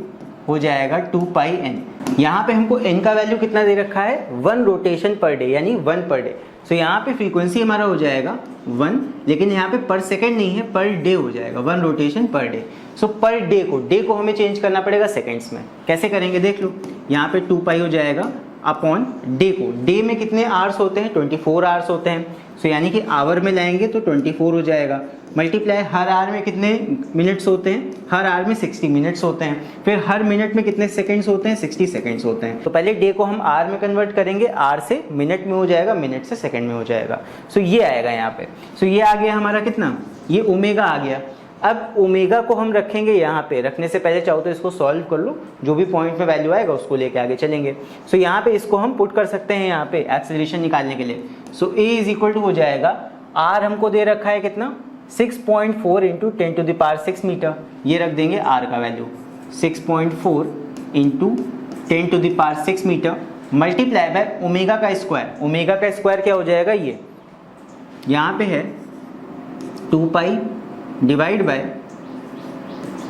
Speaker 1: हो जाएगा 2 पाई n। यहाँ पे हमको n का वैल्यू कितना दे रखा है, 1 रोटेशन पर डे यानी 1 पर डे। सो यहाँ पे फ्रीक्वेंसी हमारा हो जाएगा 1, लेकिन यहाँ पे पर सेकेंड नहीं है, पर डे हो जाएगा, 1 रोटेशन पर डे। सो पर डे को हमें चेंज करना पड़ेगा सेकेंड्स में। कैसे करेंगे देख लो, यहाँ पे 2 पाई हो जाएगा अपॉन डे को। डे में कितने आवर्स होते हैं, 24 आवर्स होते हैं। सो यानी कि आवर में लाएंगे तो 24 हो जाएगा, मल्टीप्लाई हर आवर में कितने मिनट्स होते हैं, हर आवर में 60 मिनट्स होते हैं। फिर हर मिनट में कितने सेकंड्स होते हैं, 60 सेकंड्स होते हैं। तो पहले डे को हम आवर में कन्वर्ट करेंगे, आवर से मिनट में हो जाएगा, मिनट से सेकंड में हो जाएगा। सो ये आएगा यहाँ पे। सो ये आ गया हमारा कितना, ये ओमेगा आ गया। अब ओमेगा को हम रखेंगे यहाँ पे, रखने से पहले चाहो तो इसको सॉल्व कर लो, जो भी पॉइंट में वैल्यू आएगा उसको लेके आगे चलेंगे। सो यहाँ पे इसको हम पुट कर सकते हैं यहाँ पे एक्सेलरेशन निकालने के लिए। So a is equal to हो जाएगा, आर हमको दे रखा है कितना, 6.4 into 10 to the power 6 metre. ये रख देंगे आर का value 6.4 into 10 to the power 6 metre multiply by omega का स्क्वायर। ओमेगा का स्क्वायर क्या हो जाएगा, ये यहाँ पे है 2 pi divide by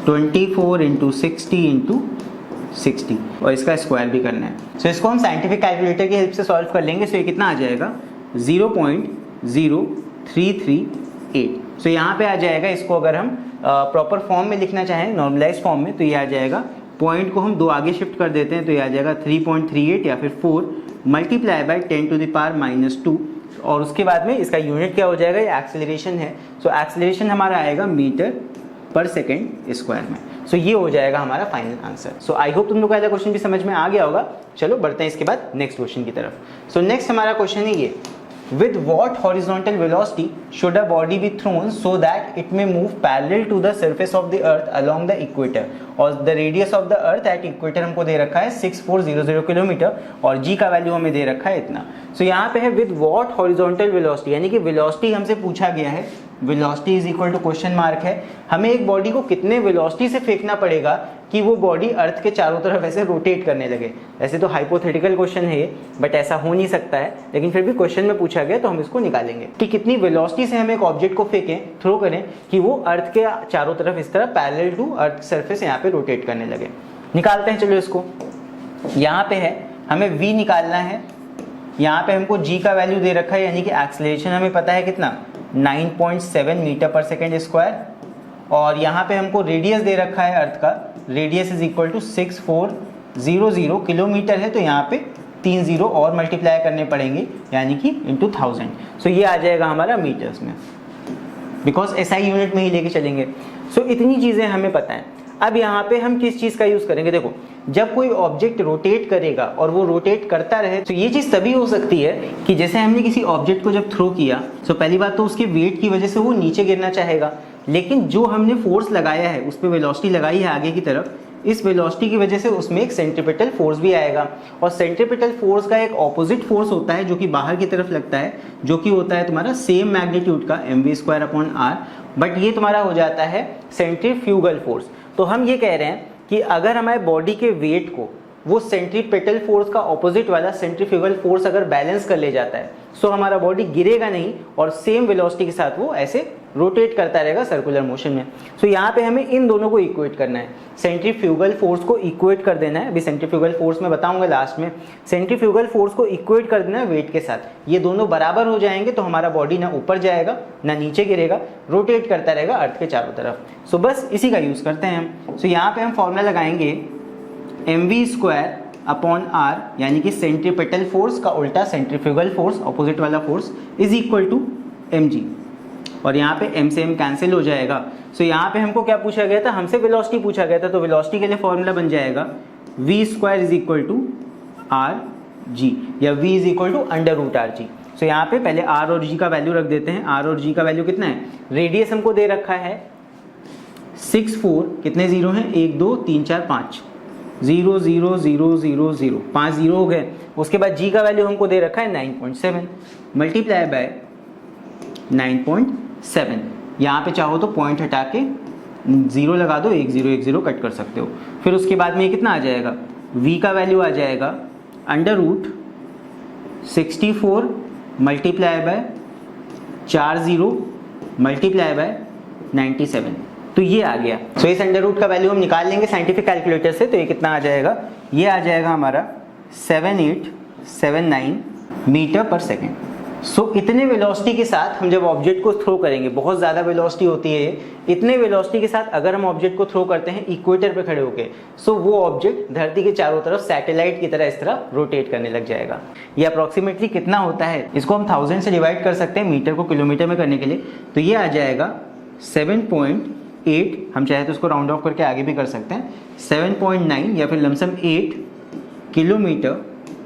Speaker 1: 24 into 60 into 60, और इसका स्क्वायर भी करना है। सो इसको हम साइंटिफिक कैलकुलेटर की हेल्प से सॉल्व कर लेंगे। सो ये कितना आ जाएगा, 0.0338। सो यहाँ पे आ जाएगा, इसको अगर हम प्रॉपर फॉर्म में लिखना चाहें, नॉर्मलाइज फॉर्म में, तो ये आ जाएगा, पॉइंट को हम 2 आगे शिफ्ट कर देते हैं तो ये आ जाएगा 3.38 या फिर 4 multiply by 10 to the power -2, और उसके बाद में इसका यूनिट क्या हो जाएगा, ये एक्सेलरेशन है। सो एक्सेलरेशन हमारा आएगा मीटर पर सेकेंड स्क्वायर में। सो ये हो जाएगा हमारा फाइनल आंसर। सो आई होप तुम लोग को पहला क्वेश्चन भी समझ में आ गया होगा। चलो बढ़ते हैं इसके बाद नेक्स्ट क्वेश्चन की तरफ। सो नेक्स्ट हमारा क्वेश्चन है ये, with what horizontal velocity should a body be thrown so that it may move parallel to the surface of the earth along the equator, और the radius of the earth at equator हमको दे रखा है 6400 kilometre, और g का value हमें दे रखा है इतना। सो यहाँ पे है with what horizontal velocity, यानी कि वेलोसिटी हमसे पूछा गया है। Velocity is equal to question mark है, हमें एक बॉडी को कितने वेलोसिटी से फेंकना पड़ेगा कि वो बॉडी अर्थ के चारों तरफ ऐसे रोटेट करने लगे। ऐसे तो हाइपोथेटिकल क्वेश्चन है ये, बट ऐसा हो नहीं सकता है, लेकिन फिर भी क्वेश्चन में पूछा गया तो हम इसको निकालेंगे कि कितनी वेलोसिटी से हम एक ऑब्जेक्ट को फेंकें, थ्रो करें कि वो अर्थ के चारों तरफ इस तरह पैरेलल टू अर्थ सरफेस यहाँ पे रोटेट करने लगे। निकालते हैं चलो इसको। यहाँ पे है हमें v निकालना है, यहाँ पे हमको g का वैल्यू दे रखा है, यानी कि एक्सेलरेशन हमें पता है कितना, 9.7 मीटर पर सेकेंड स्क्वायर, और यहाँ पे हमको रेडियस दे रखा है अर्थ का, radius is equal to 6400 kilometre है, तो यहाँ पे 3 जीरो और मल्टीप्लाई करने पड़ेंगे, यानी कि इंटू 1000। सो ये आ जाएगा हमारा मीटर्स में, बिकॉज SI यूनिट में ही लेके चलेंगे। सो इतनी चीज़ें हमें पता है। अब यहाँ पे हम किस चीज़ का यूज़ करेंगे, देखो जब कोई ऑब्जेक्ट रोटेट करेगा और वो रोटेट करता रहे, तो ये चीज़ तभी हो सकती है कि जैसे हमने किसी ऑब्जेक्ट को जब थ्रो किया, तो पहली बात तो उसके वेट की वजह से वो नीचे गिरना चाहेगा, लेकिन जो हमने फोर्स लगाया है, उस पर वेलोसिटी लगाई है आगे की तरफ, इस वेलोसिटी की वजह से उसमें एक सेंट्रीपिटल फोर्स भी आएगा, और सेंट्रीपिटल फोर्स का एक ऑपोजिट फोर्स होता है जो कि बाहर की तरफ लगता है, जो कि होता है तुम्हारा सेम मैग्नीट्यूड का mv²/r, बट ये तुम्हारा हो जाता है सेंट्रीफ्यूगल फोर्स। तो हम ये कह रहे हैं कि अगर हमारे बॉडी के वेट को वो सेंट्रीपिटल फोर्स का ऑपोजिट वाला सेंट्रीफ्यूगल फोर्स अगर बैलेंस कर ले जाता है, सो हमारा बॉडी गिरेगा नहीं और सेम वेलोसिटी के साथ वो ऐसे रोटेट करता रहेगा सर्कुलर मोशन में। सो यहाँ पे हमें इन दोनों को इक्वेट करना है, सेंट्रीफ्यूगल फोर्स को इक्वेट कर देना है। अभी सेंट्रीफ्यूगल फोर्स मैं बताऊंगा लास्ट में। सेंट्रीफ्यूगल फोर्स को इक्वेट कर देना है वेट के साथ, ये दोनों बराबर हो जाएंगे तो हमारा बॉडी ना ऊपर जाएगा ना नीचे गिरेगा, रोटेट करता रहेगा अर्थ के चारों तरफ। सो बस इसी का यूज़ करते हैं हम। सो यहाँ पे हम फॉर्मूला लगाएंगे mv²/r, यानी कि सेंट्रीपिटल फोर्स का उल्टा सेंट्रीफ्यूगल फोर्स, ऑपोजिट वाला force, is equal to mg, और यहाँ पे m से m कैंसिल हो जाएगा। सो यहाँ पे हमको क्या पूछा गया था, हमसे वेलोसिटी पूछा गया था, तो वेलोसिटी के लिए फॉर्मूला बन जाएगा v² is equal to rg, या v is equal to √rg। So यहाँ पे पहले r और g का वैल्यू रख देते हैं। r और g का वैल्यू कितना है, रेडियस हमको दे रखा है 64, कितने जीरो हैं, 1 2 3 4 5, 0 0 0 0 0, 5 जीरो हो गए। उसके बाद g का वैल्यू हमको दे रखा है 9.7 मल्टीप्लाई बाय 9.7। यहाँ पे चाहो तो पॉइंट हटा के 0 लगा दो, 1 0 1 0 कट कर सकते हो। फिर उसके बाद में ये कितना आ जाएगा, v का वैल्यू आ जाएगा √64 मल्टीप्लाई बाय 4 0 मल्टीप्लाई बाय 97। तो ये आ गया। सो इस अंडर रूट का वैल्यू हम निकाल लेंगे साइंटिफिक कैलकुलेटर से। तो ये कितना आ जाएगा, ये आ जाएगा हमारा 7879 मीटर पर सेकेंड। सो इतने वेलोसिटी के साथ हम जब ऑब्जेक्ट को थ्रो करेंगे, बहुत ज़्यादा वेलोसिटी होती है, इतने वेलोसिटी के साथ अगर हम ऑब्जेक्ट को थ्रो करते हैं इक्वेटर पे खड़े होके, सो वो ऑब्जेक्ट धरती के चारों तरफ सैटेलाइट की तरह इस तरह रोटेट करने लग जाएगा। ये अप्रॉक्सीमेटली कितना होता है, इसको हम 1000 से डिवाइड कर सकते हैं मीटर को किलोमीटर में करने के लिए। तो ये आ जाएगा 7.8, हम चाहे तो उसको राउंड ऑफ करके आगे भी कर सकते हैं, 7.9 या फिर लमसम 8 किलोमीटर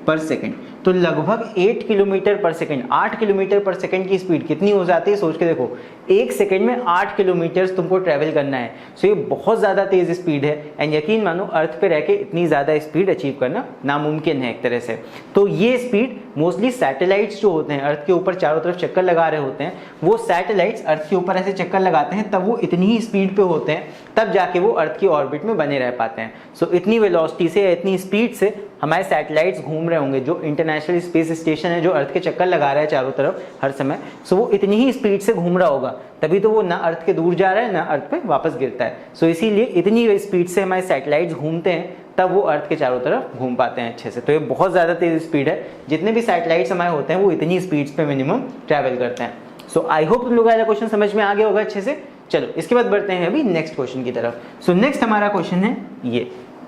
Speaker 1: पर सेकेंड। तो लगभग 8 किलोमीटर पर सेकेंड, 8 किलोमीटर पर सेकेंड की स्पीड कितनी हो जाती है, सोच के देखो, 1 सेकेंड में 8 किलोमीटर तुमको ट्रैवल करना है। सो ये बहुत ज़्यादा तेज़ स्पीड है एंड यकीन मानो अर्थ पे रह के इतनी ज़्यादा स्पीड अचीव करना नामुमकिन है एक तरह से। तो ये स्पीड मोस्टली सैटेलाइट्स जो होते हैं अर्थ के ऊपर चारों तरफ चक्कर लगा रहे होते हैं, वो सैटेलाइट्स अर्थ के ऊपर ऐसे चक्कर लगाते हैं, तब वो इतनी ही स्पीड पे होते हैं, तब जाके वो अर्थ की ऑर्बिट में बने रह पाते हैं। सो इतनी वेलोसिटी से या इतनी स्पीड से हमारे सैटेलाइट्स घूम रहे होंगे, जो इंटरनेशनल स्पेस स्टेशन है जो अर्थ के चक्कर लगा रहा है चारों तरफ हर समय, सो वो इतनी ही स्पीड से घूम रहा होगा, तभी तो वो ना अर्थ के दूर जा रहा है ना अर्थ पे वापस गिरता है। सो इसीलिए इतनी स्पीड से हमारे सैटेलाइट्स घूमते हैं, तब वो अर्थ के चारों तरफ घूम पाते हैं अच्छे से। तो ये बहुत ज़्यादा तेज स्पीड है, जितने भी सैटेलाइट्स हमारे होते हैं वो इतनी स्पीड्स पे मिनिमम ट्रैवल करते हैं। सो आई होप तुम लोगों का क्वेश्चन समझ में आ गया होगा अच्छे से। चलो इसके बाद बढ़ते हैं अभी नेक्स्ट क्वेश्चन की तरफ। सो नेक्स्ट हमारा क्वेश्चन है ये,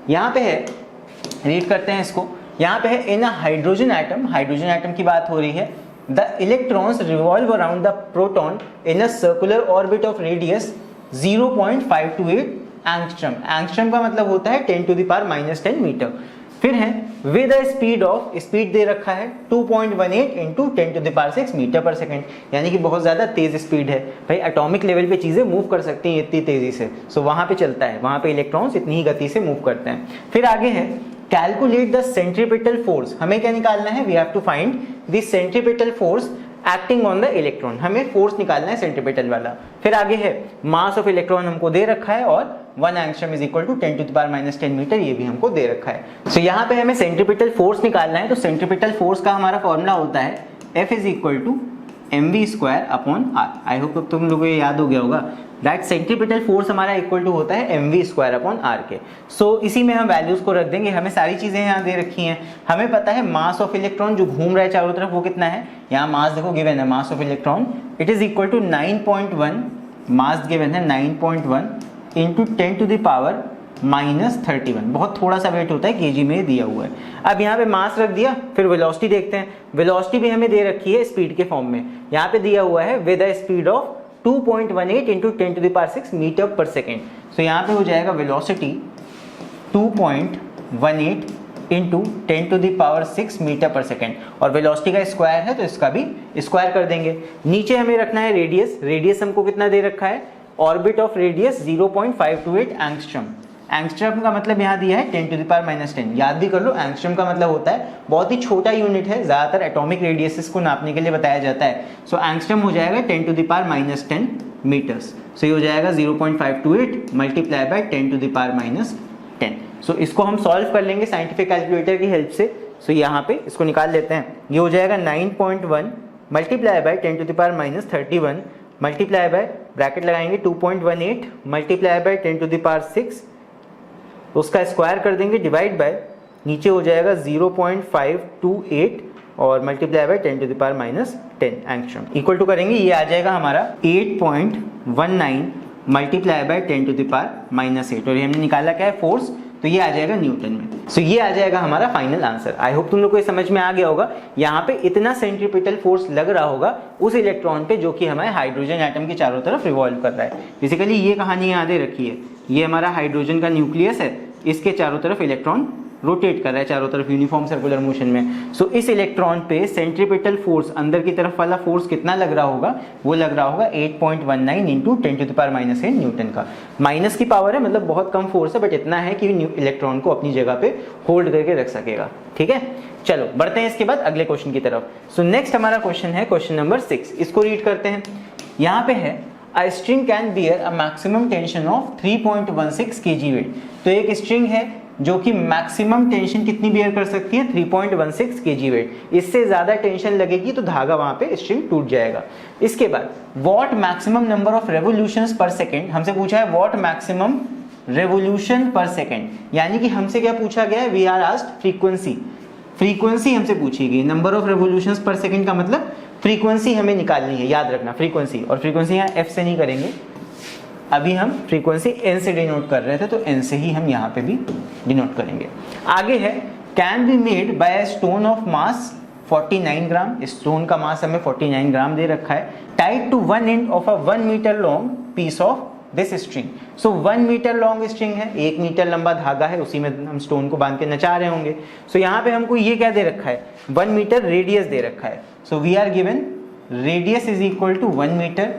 Speaker 1: यहाँ पे है, रीड करते हैं इसको। यहाँ पे है इन अ हाइड्रोजन एटम की बात हो रही है। The electrons revolve around the proton in a circular orbit of radius 0.528 angstrom. Angstrom का मतलब होता है 10⁻⁻10 मीटर। फिर है with a speed of, speed दे रखा है 2.18 इंटू 10⁻6 मीटर पर सेकेंड, यानी कि बहुत ज़्यादा तेज स्पीड है। भाई एटॉमिक लेवल पे चीज़ें मूव कर सकती हैं इतनी तेज़ी से, सो वहाँ पे चलता है, वहाँ पे इलेक्ट्रॉन्स इतनी ही गति से मूव करते हैं। फिर आगे है कैलकुलेट द सेंट्रीपिटल फोर्स। हमें क्या निकालना है, we have to find the centripetal force acting on the electron. हमें फोर्स निकालना है सेंट्रीपिटल वाला। फिर आगे है मास ऑफ इलेक्ट्रॉन हमको दे रखा है और 1 angstrom is equal to 10⁻⁻10 metre, ये भी हमको दे रखा है। सो यहाँ पे हमें सेंट्रीपिटल फोर्स निकालना है। तो सेंट्रीपिटल फोर्स का हमारा फॉर्मूला होता है F is equal to mv² upon r। I hope तुम लोगों को ये याद हो गया होगा। दैट सेंट्रीपिटल फोर्स हमारा इक्वल टू होता है mv² अपॉन r के। सो इसी में हम वैल्यूज को रख देंगे। हमें सारी चीजें यहाँ दे रखी हैं। हमें पता है मास ऑफ इलेक्ट्रॉन जो घूम रहा है चारों तरफ वो कितना है, यहाँ मास देखो गिवन है, mass of electron it is equal to 9.1, mass given है 9.1 इंटू 10⁻31। बहुत थोड़ा सा वेट होता है, केजी में दिया हुआ है। अब यहाँ पे मास रख दिया। फिर वेलोसिटी देखते हैं। वेलोसिटी भी हमें दे रखी है स्पीड के फॉर्म में, यहाँ पे दिया हुआ है with a speed of 2.18 into 10⁻6 metre पर सेकेंड। सो यहाँ पे हो जाएगा वेलोसिटी 2.18 इंटू 10⁻6 मीटर पर सेकेंड, और वेलोसिटी का स्क्वायर है तो इसका भी स्क्वायर कर देंगे। नीचे हमें रखना है रेडियस। रेडियस हमको कितना दे रखा है, orbit of radius 0.528 angstrom. Angstrom का मतलब यहाँ दिया है 10⁻10। याद भी कर लो, एंगस्ट्रम का मतलब होता है बहुत ही छोटा यूनिट है, ज्यादातर एटॉमिक रेडियसेस को नापने के लिए बताया जाता है। सो एंगस्ट्रम हो जाएगा 10⁻10 मीटर्स। सो ये हो जाएगा 0.528 मल्टीप्लाई बाय 10⁻10। सो इसको हम सॉल्व कर लेंगे साइंटिफिक कैलकुलेटर की हेल्प से। सो यहाँ पे इसको निकाल लेते हैं। ये हो जाएगा 9.1 multiply by 10⁻31 multiply by, bracket लगाएंगे 2.18 मल्टीप्लाई बाय 10⁻6, उसका स्क्वायर कर देंगे, डिवाइड बाय, नीचे हो जाएगा 0.528 और multiply by 10⁻10 angstrom equal to करेंगे, ये आ जाएगा हमारा 8.19 मल्टीप्लाई बाय 10⁻8। और ये हमने निकाला क्या है, फोर्स, तो ये आ जाएगा न्यूटन में। सो ये आ जाएगा हमारा फाइनल आंसर। आई होप तुम लोग को ये समझ में आ गया होगा। यहाँ पे इतना सेंट्रीपिटल फोर्स लग रहा होगा उस इलेक्ट्रॉन पे जो कि हमारे हाइड्रोजन एटम के चारों तरफ रिवॉल्व कर रहा है। बेसिकली ये कहानी यहाँ दे रखी है। ये हमारा हाइड्रोजन का न्यूक्लियस है, इसके चारों तरफ इलेक्ट्रॉन रोटेट कर रहा है चारों तरफ यूनिफॉर्म सर्कुलर मोशन में। सो इस इलेक्ट्रॉन पे सेंट्रीपिटल फोर्स, अंदर की तरफ वाला फोर्स कितना लग रहा होगा, वो लग रहा होगा 8.19 इंटू 10⁻8 न्यूटन का। माइनस की पावर है, मतलब बहुत कम फोर्स है, बट इतना है कि इलेक्ट्रॉन को अपनी जगह पे होल्ड करके रख सकेगा। ठीक है, चलो बढ़ते हैं इसके बाद अगले क्वेश्चन की तरफ। सो नेक्स्ट हमारा क्वेश्चन है क्वेश्चन नंबर 6। इसको रीड करते हैं। यहाँ पे है A string can bear a maximum tension of 3.16 kg weight। तो एक स्ट्रिंग है, जो कि मैक्सिमम टेंशन कितनी बियर कर सकती है 3.16 kg वेट। इससे ज्यादा टेंशन लगेगी तो धागा वहां पे स्ट्रिंग टूट जाएगा। इसके बाद what maximum number of revolutions per second, हमसे पूछा है what maximum revolution per second, यानी कि हमसे क्या पूछा गया है, we are asked frequency. Frequency हमसे पूछी गई, number of revolutions per second का मतलब फ्रीक्वेंसी हमें निकालनी है, याद रखना फ्रीक्वेंसी। और फ्रीक्वेंसी यहाँ एफ से नहीं करेंगे, अभी हम फ्रीक्वेंसी एन से डिनोट कर रहे थे तो एन से ही हम यहाँ पे भी डिनोट करेंगे। आगे है can be made by stone of mass 49 gram, stone का मास हमें 49 ग्राम दे रखा है, tied to one end of a 1 metre long piece of this string. So 1 metre long string है, 1 मीटर लंबा धागा है, उसी में हम स्टोन को बांध के नचा रहे होंगे। सो यहाँ पे हमको ये क्या दे रखा है, 1 मीटर रेडियस दे रखा है। So we are given radius is equal to 1 metre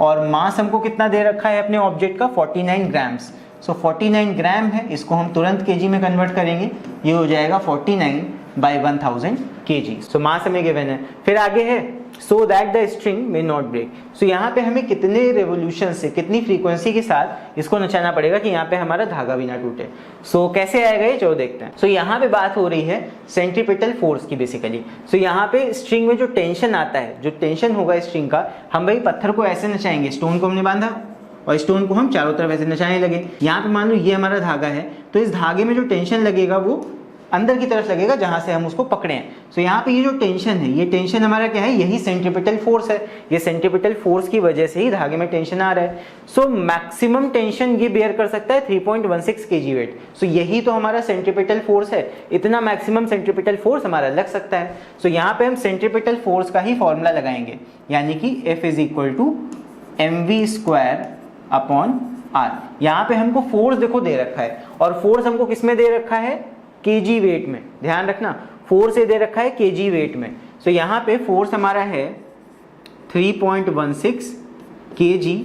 Speaker 1: और मास हमको कितना दे रखा है अपने ऑब्जेक्ट का 49 ग्राम्स। सो 49 ग्राम है, इसको हम तुरंत केजी में कन्वर्ट करेंगे, ये हो जाएगा 49 बाई 1000 kg। सो मास हमें गिवन है। फिर आगे है so that the string may not break. So यहाँ पे हमें कितने रेवोल्यूशन से, कितनी फ्रीक्वेंसी के साथ इसको नचाना पड़ेगा कि यहाँ पे हमारा धागा भी ना टूटे। सो कैसे आएगा ये, चलो देखते हैं। सो यहाँ पे बात हो रही है सेंट्रीपिटल फोर्स की बेसिकली। सो यहाँ पे स्ट्रिंग में जो टेंशन आता है, जो टेंशन होगा स्ट्रिंग का, हम भाई पत्थर को ऐसे नचाएंगे, स्टोन को हमने बांधा और स्टोन को हम चारों तरफ ऐसे नचाने लगे। यहाँ पे मान लो ये हमारा धागा है, तो इस धागे में जो टेंशन लगेगा वो अंदर की तरफ लगेगा जहां से हम उसको पकड़े हैं। सो यहाँ पे ये जो टेंशन है, ये टेंशन हमारा क्या है, यही सेंट्रीपिटल फोर्स है। ये सेंट्रीपिटल फोर्स की वजह से ही धागे में टेंशन आ रहा है। सो मैक्सिमम टेंशन ये बेयर कर सकता है 3.16 kg वेट। सो यही तो हमारा सेंट्रीपिटल फोर्स है, इतना मैक्सिमम सेंट्रीपिटल फोर्स हमारा लग सकता है। सो यहाँ पे हम सेंट्रीपिटल फोर्स का ही फॉर्मूला लगाएंगे, यानी कि F is equal to mv² upon r। यहाँ पे हमको फोर्स देखो दे रखा है, और फोर्स हमको किस में दे रखा है, केजी वेट में। ध्यान रखना, फोर्स ये दे रखा है केजी वेट में। सो यहाँ पे फोर्स हमारा है 3.16 केजी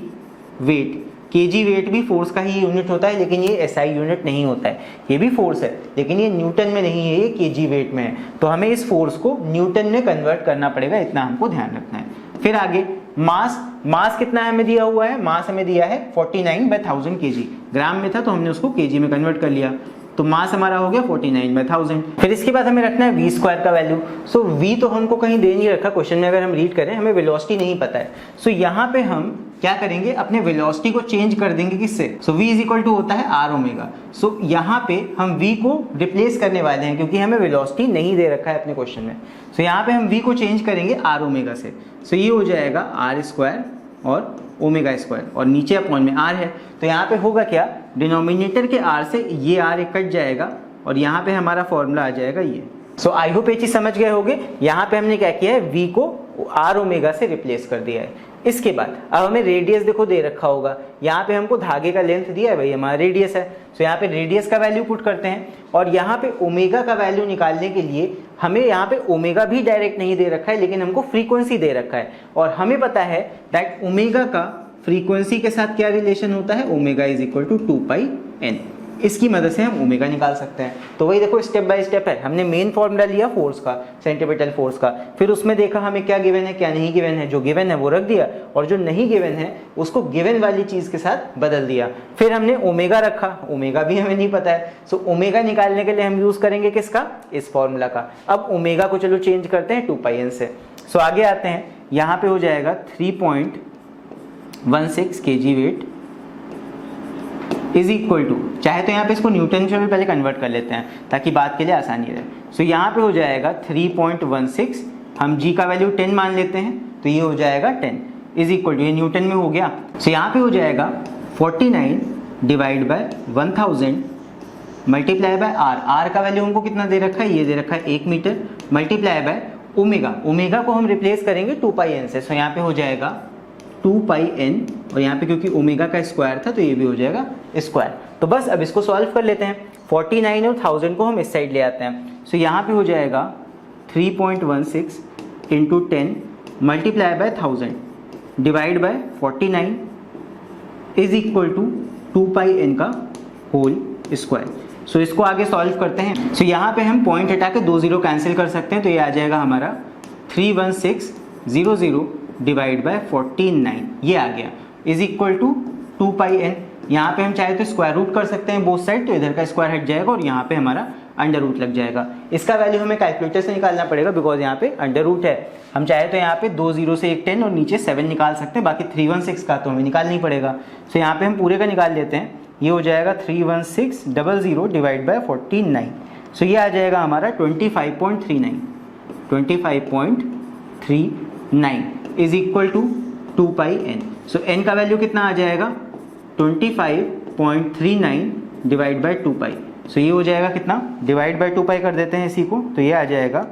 Speaker 1: वेट। केजी वेट भी फोर्स का ही यूनिट होता है, लेकिन ये एसआई यूनिट नहीं होता है। ये भी फोर्स है लेकिन ये न्यूटन में नहीं है, ये केजी वेट में है। तो हमें इस फोर्स को न्यूटन में कन्वर्ट करना पड़ेगा, इतना हमको ध्यान रखना है। फिर आगे मास कितना हमें दिया हुआ है, मास हमें दिया है 49/1000 kg। ग्राम में था तो हमने उसको केजी में कन्वर्ट कर लिया, तो मास हमारा हो गया 49/1000। फिर इसके बाद हमें रखना है v² का वैल्यू। सो v तो हमको कहीं दे नहीं रखा क्वेश्चन में, अगर हम रीड करें हमें वेलोसिटी नहीं पता है। सो यहाँ पे हम क्या करेंगे, अपने वेलोसिटी को चेंज कर देंगे किससे, सो v इज इक्वल टू होता है r ओमेगा। सो यहाँ पे हम v को रिप्लेस करने वाले हैं क्योंकि हमें वेलोसिटी नहीं दे रखा है अपने क्वेश्चन में। सो यहाँ पे हम v को चेंज करेंगे r ओमेगा से। सो ये हो जाएगा r² और ओमेगा², और नीचे अपॉन में r है। तो यहाँ पे होगा क्या, डिनोमिनेटर के r से ये r कट जाएगा और यहाँ पे हमारा फॉर्मूला आ जाएगा ये। सो आई होप ये चीज समझ गए होंगे। यहाँ पे हमने क्या किया है, v को r ओमेगा से रिप्लेस कर दिया है। इसके बाद अब हमें रेडियस देखो दे रखा होगा, यहाँ पे हमको धागे का लेंथ दिया है, भाई हमारा रेडियस है। सो यहाँ पे रेडियस का वैल्यू पुट करते हैं, और यहाँ पे ओमेगा का वैल्यू निकालने के लिए हमें यहाँ पे ओमेगा भी डायरेक्ट नहीं दे रखा है, लेकिन हमको फ्रीक्वेंसी दे रखा है। और हमें पता है दैट ओमेगा का फ्रीक्वेंसी के साथ क्या रिलेशन होता है, omega is equal to 2πn। इसकी मदद से हम ओमेगा निकाल सकते हैं। तो वही देखो स्टेप बाय स्टेप है, हमने मेन फॉर्मूला लिया फोर्स का, सेंट्रीपिटल फोर्स का, फिर उसमें देखा हमें क्या गिवन है क्या नहीं गिवन है, जो गिवन है वो रख दिया और जो नहीं गिवन है उसको गिवन वाली चीज के साथ बदल दिया। फिर हमने ओमेगा रखा, ओमेगा भी हमें नहीं पता है। सो ओमेगा निकालने के लिए हम यूज करेंगे किसका, इस फॉर्मूला का। अब ओमेगा को चलो चेंज करते हैं 2πn से। सो आगे आते हैं, यहाँ पे हो जाएगा 3.16 kg weight is equal to, चाहे तो यहाँ पे इसको न्यूटन में भी पहले कन्वर्ट कर लेते हैं ताकि बात के लिए आसानी रहे। सो यहाँ पे हो जाएगा 3.16, हम g का वैल्यू 10 मान लेते हैं, तो ये हो जाएगा 10 इज इक्वल टू, ये न्यूटन में हो गया। सो यहाँ पे हो जाएगा 49 divide by 1000 multiply by r का वैल्यू हमको कितना दे रखा है, ये दे रखा है 1 मीटर, मल्टीप्लाई बाय ओमेगा को हम रिप्लेस करेंगे 2πn से। सो यहाँ पे हो जाएगा 2πn, और यहाँ पे क्योंकि ओमेगा का स्क्वायर था तो ये भी हो जाएगा स्क्वायर। तो बस अब इसको सॉल्व कर लेते हैं। 49 और 1000 को हम इस साइड ले आते हैं। सो यहाँ पे हो जाएगा 3.16 into 10 multiply by 1000 divide by 49 is equal to 2πn का होल स्क्वायर। सो इसको आगे सॉल्व करते हैं। सो यहाँ पे हम पॉइंट हटा के 2 0 कैंसिल कर सकते हैं, तो ये आ जाएगा हमारा 31600 डिवाइड बाय 49, ये आ गया इज इक्वल टू 2πn। यहाँ पे हम चाहे तो स्क्वायर रूट कर सकते हैं बोथ साइड, तो इधर का स्क्वायर हट जाएगा और यहाँ पे हमारा अंडर रूट लग जाएगा। इसका वैल्यू हमें कैलकुलेटर से निकालना पड़ेगा बिकॉज यहाँ पे अंडर रूट है। हम चाहे तो यहाँ पे 2 0 से एक 10 और नीचे 7 निकाल सकते हैं, बाकी 316 का तो हमें निकालना ही पड़ेगा। सो यहाँ पे हम पूरे का निकाल लेते हैं, ये हो जाएगा 31600 डिवाइड बाय 49। सो ये आ जाएगा हमारा 25.39 is equal to 2 pi n। So n का वैल्यू कितना आ जाएगा 25.39 डिवाइड बाय 2 पाई। सो ये हो जाएगा कितना, डिवाइड बाय 2 पाई कर देते हैं इसी को, तो ये आ जाएगा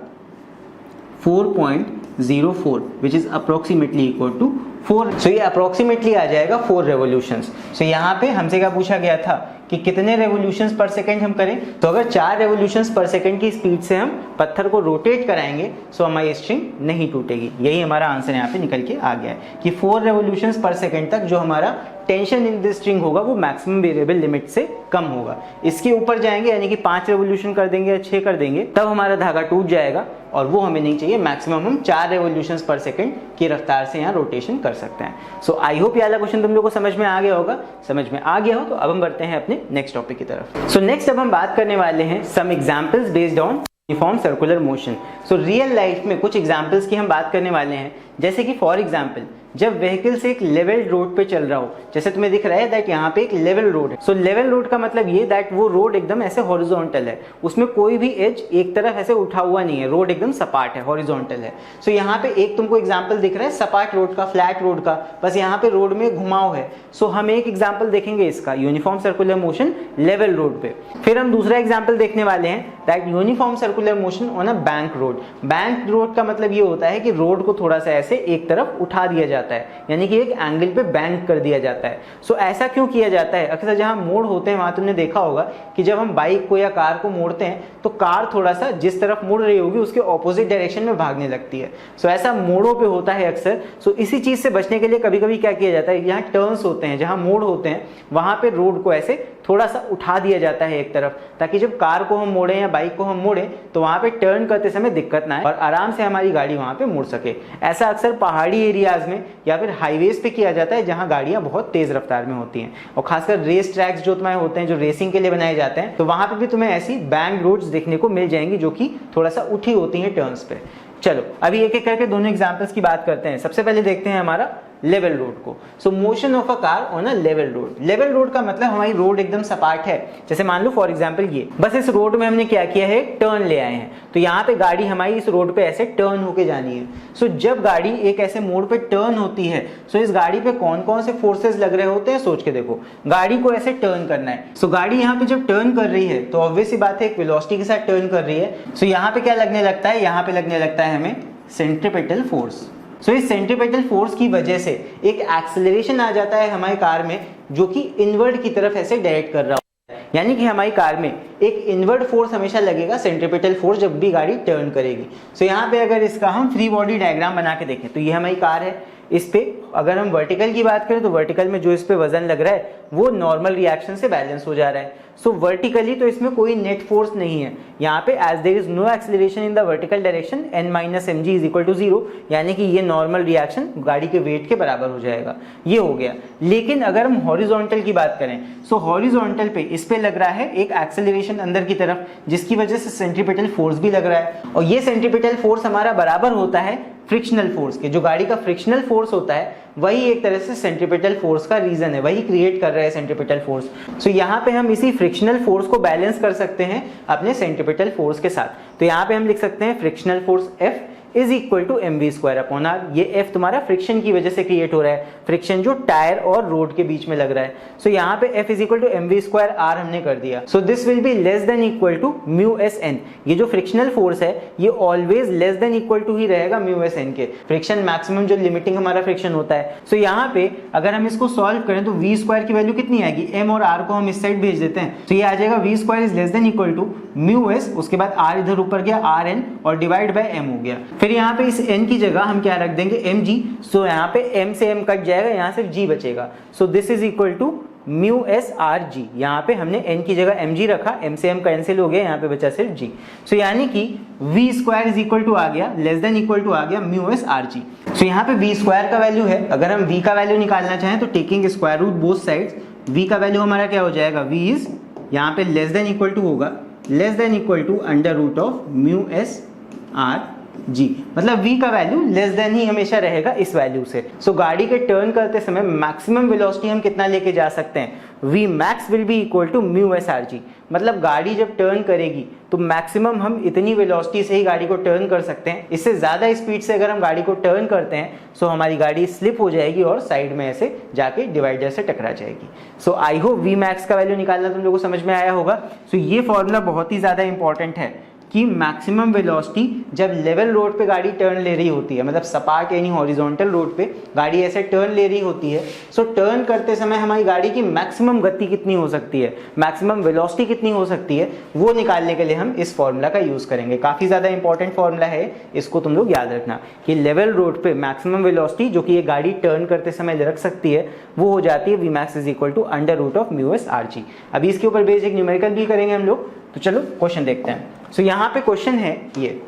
Speaker 1: 4.04 which is approximately equal to 4। So ये अप्रोक्सीमेटली आ जाएगा 4 रेवोल्यूशंस। सो यहाँ पे हमसे क्या पूछा गया था कि कितने रेवोल्यूशंस पर सेकंड हम करें, तो अगर 4 रेवोल्यूशंस पर सेकंड की स्पीड से हम पत्थर को रोटेट कराएंगे सो हमारी स्ट्रिंग नहीं टूटेगी। यही हमारा आंसर यहाँ पे निकल के आ गया है कि 4 रेवोल्यूशंस पर सेकंड तक जो हमारा टेंशन इन द स्ट्रिंग होगा वो मैक्सिमम वेरिएबल लिमिट से कम होगा। इसके ऊपर जाएंगे यानी कि 5 रेवोल्यूशन कर देंगे या 6 कर देंगे तब हमारा धागा टूट जाएगा और वो हमें नहीं चाहिए। मैक्सिमम हम 4 रेवोल्यूशंस पर सेकंड की रफ्तार से यहाँ रोटेशन कर सकते हैं। सो आई होप ये वाला क्वेश्चन तुम लोग को समझ में आ गया होगा। समझ में आ गया हो तो अब हम बढ़ते हैं अपने नेक्स्ट टॉपिक की तरफ। सो नेक्स्ट अब हम बात करने वाले हैं some examples based on uniform circular motion. So real life में कुछ एग्जांपल्स की हम बात करने वाले हैं, जैसे कि फॉर एग्जांपल जब व्हीकल से एक लेवल रोड पे चल रहा हो, जैसे तुम्हें दिख रहा है दैट यहाँ पे एक लेवल रोड है। सो लेवल रोड का मतलब ये दैट वो रोड एकदम ऐसे हॉरिजॉन्टल है, उसमें कोई भी एज एक तरफ ऐसे उठा हुआ नहीं है, रोड एकदम सपाट है, हॉरिजॉन्टल है। सो यहाँ पे एक तुमको एग्जाम्पल दिख रहा है सपाट रोड का, फ्लैट रोड का, बस यहाँ पे रोड में घुमाव है। सो हम एक एग्जाम्पल देखेंगे इसका uniform circular motion level road पे। फिर हम दूसरा एग्जाम्पल देखने वाले हैं that uniform circular motion on a bank road. Bank road का मतलब ये होता है कि रोड को थोड़ा सा ऐसे एक तरफ उठा दिया जाता है, यानी कि एक एंगल पे बैंक कर दिया जाता है। सो ऐसा क्यों किया जाता है, अक्सर जहां मोड़ होते हैं वहां तुमने देखा होगा कि जब हम बाइक को या कार को मोड़ते हैं तो कार थोड़ा सा जिस तरफ मुड़ रही होगी उसके ऑपोजिट डायरेक्शन में भागने लगती है। सो ऐसा मोड़ों पे होता है अक्सर। सो इसी चीज से बचने के लिए कभी कभी क्या किया जाता है, यहाँ टर्न्स होते हैं, जहां मोड़ होते हैं वहां पे रोड को ऐसे थोड़ा सा उठा दिया जाता है एक तरफ, ताकि जब कार को हम मोड़े या बाइक को हम मोड़े तो वहां पे टर्न करते समय दिक्कत ना आए और आराम से हमारी गाड़ी वहां पे मुड़ सके। ऐसा अक्सर पहाड़ी एरियाज में या फिर हाईवेज पे किया जाता है जहां गाड़ियां बहुत तेज रफ्तार में होती हैं, और खासकर रेस ट्रैक्स जो तुम्हारे होते हैं जो रेसिंग के लिए बनाए जाते हैं, तो वहां पे भी तुम्हें ऐसी बैंक रोड्स देखने को मिल जाएंगी जो कि थोड़ा सा उठी होती हैं टर्न्स पे। चलो अभी एक एक करके दोनों एग्जांपल्स की बात करते हैं। सबसे पहले देखते हैं हमारा लेवल रोड को। सो motion of a car on a level road. Level road का मतलब हमारी रोड एकदम सपाट है। जैसे मान लो फॉर एग्जांपल ये बस इस रोड में हमने क्या किया है, टर्न ले आए हैं, तो यहाँ पे गाड़ी हमारी इस रोड पे ऐसे टर्न होके जानी है। सो जब गाड़ी एक ऐसे मोड़ पे टर्न होती है सो इस गाड़ी पे कौन कौन से फोर्सेस लग रहे होते हैं सोच के देखो। गाड़ी को ऐसे टर्न करना है, सो गाड़ी यहाँ पे जब टर्न कर रही है तो ऑब्वियस सी बात है एक वेलोसिटी के साथ टर्न कर रही है। सो यहाँ पे क्या लगने लगता है, यहाँ पे लगने लगता है हमें सेंट्रीपिटल फोर्स। सो इस सेंट्रीपिटल फोर्स की वजह से एक एक्सेलरेशन आ जाता है हमारी कार में जो कि इनवर्ड की तरफ ऐसे डायरेक्ट कर रहा होता है, यानी कि हमारी कार में एक इनवर्ड फोर्स हमेशा लगेगा, सेंट्रीपिटल फोर्स, जब भी गाड़ी टर्न करेगी। सो यहाँ पे अगर इसका हम फ्री बॉडी डायग्राम बना के देखें तो ये हमारी कार है, इस पे अगर हम वर्टिकल की बात करें तो वर्टिकल में जो इस पे वजन लग रहा है वो नॉर्मल रिएक्शन से बैलेंस हो जा रहा है। सो वर्टिकली तो इसमें कोई नेट फोर्स नहीं है यहाँ पे, as there is no acceleration in the vertical direction n minus mg is equal to 0, यानी कि ये नॉर्मल रिएक्शन गाड़ी के वेट के बराबर हो जाएगा। ये हो गया। लेकिन अगर हम हॉरिजॉन्टल की बात करें सो हॉरिजॉन्टल पे इस पे लग रहा है एक एक्सेलरेशन अंदर की तरफ, जिसकी वजह से सेंट्रीपिटल फोर्स भी लग रहा है, और ये सेंट्रीपिटल फोर्स हमारा बराबर होता है फ्रिक्शनल फोर्स के। जो गाड़ी का फ्रिक्शनल फोर्स होता है वही एक तरह से सेंट्रीपिटल फोर्स का रीजन है, वही क्रिएट कर रहा है सेंट्रीपिटल फोर्स। सो यहाँ पे हम इसी फ्रिक्शनल फोर्स को बैलेंस कर सकते हैं अपने सेंट्रीपिटल फोर्स के साथ। तो यहाँ पे हम लिख सकते हैं frictional force F is equal to mv square upon r. ये F तुम्हारा फ्रिक्शन की वजह से क्रिएट हो रहा है, फ्रिक्शन जो टायर और रोड के बीच में लग रहा है। सो यहाँ पे F is equal to mv square R हमने कर दिया। So this will be less than equal to mu S N. ये जो फ्रिक्शनल फोर्स है ये always less than equal to ही रहेगा म्यू एस एन के। फ्रिक्शन मैक्सिमम जो लिमिटिंग हमारा फ्रिक्शन होता है। सो यहाँ पे अगर हम इसको सॉल्व करें तो v स्क्वायर की वैल्यू कितनी आएगी, m और r को हम इस साइड भेज देते हैं, तो ये आ जाएगा v square is less than equal to mu s, उसके बाद r इधर ऊपर गया आर एन और डिवाइड बाय m हो गया। फिर यहाँ पे इस n की जगह हम क्या रख देंगे mg। सो यहाँ पे m से m कट जाएगा, यहाँ सिर्फ g बचेगा। So this is equal to mu S R g. यहाँ पे हमने n की जगह mg रखा, m से m कैंसिल हो गया, यहाँ पे बचा सिर्फ g। सो यानी कि v square is equal to आ गया लेस देन इक्वल टू आ गया mu S R G. So यहाँ पे v स्क्वायर का वैल्यू है, अगर हम v का वैल्यू निकालना चाहें तो taking square root both sides v का वैल्यू हमारा क्या हो जाएगा, v इज यहाँ पे लेस देन इक्वल टू होगा, less than equal to under root of mu S R g, मतलब v का वैल्यू लेस देन ही हमेशा रहेगा इस वैल्यू से। सो गाड़ी के टर्न करते समय मैक्सिमम वेलोसिटी हम कितना लेके जा सकते हैं, v max will be equal to mu S R g, मतलब गाड़ी जब टर्न करेगी तो मैक्सिमम हम इतनी वेलोसिटी से ही गाड़ी को टर्न कर सकते हैं। इससे ज़्यादा स्पीड से अगर हम गाड़ी को टर्न करते हैं सो हमारी गाड़ी स्लिप हो जाएगी और साइड में ऐसे जाके डिवाइडर से टकरा जाएगी। सो आई होप v max का वैल्यू निकालना तुम लोगों को समझ में आया होगा। सो ये फॉर्मूला बहुत ही ज़्यादा इंपॉर्टेंट है कि मैक्सिमम वेलोसिटी जब लेवल रोड पे गाड़ी टर्न ले रही होती है, मतलब सपाट यानी हॉरिजॉन्टल रोड पे गाड़ी ऐसे टर्न ले रही होती है, सो टर्न करते समय हमारी गाड़ी की मैक्सिमम गति कितनी हो सकती है, मैक्सिमम वेलोसिटी कितनी हो सकती है, वो निकालने के लिए हम इस फॉर्मूला का यूज़ करेंगे। काफ़ी ज़्यादा इंपॉर्टेंट फॉर्मूला है, इसको तुम लोग याद रखना कि लेवल रोड पे मैक्सिमम वेलोसिटी जो कि ये गाड़ी टर्न करते समय रख सकती है वो हो जाती है v max is equal to under root of mu S R g. अभी इसके ऊपर बेसिक न्यूमेरिकल भी करेंगे हम लोग, तो चलो क्वेश्चन देखते हैं। सो यहाँ पे क्वेश्चन है, ये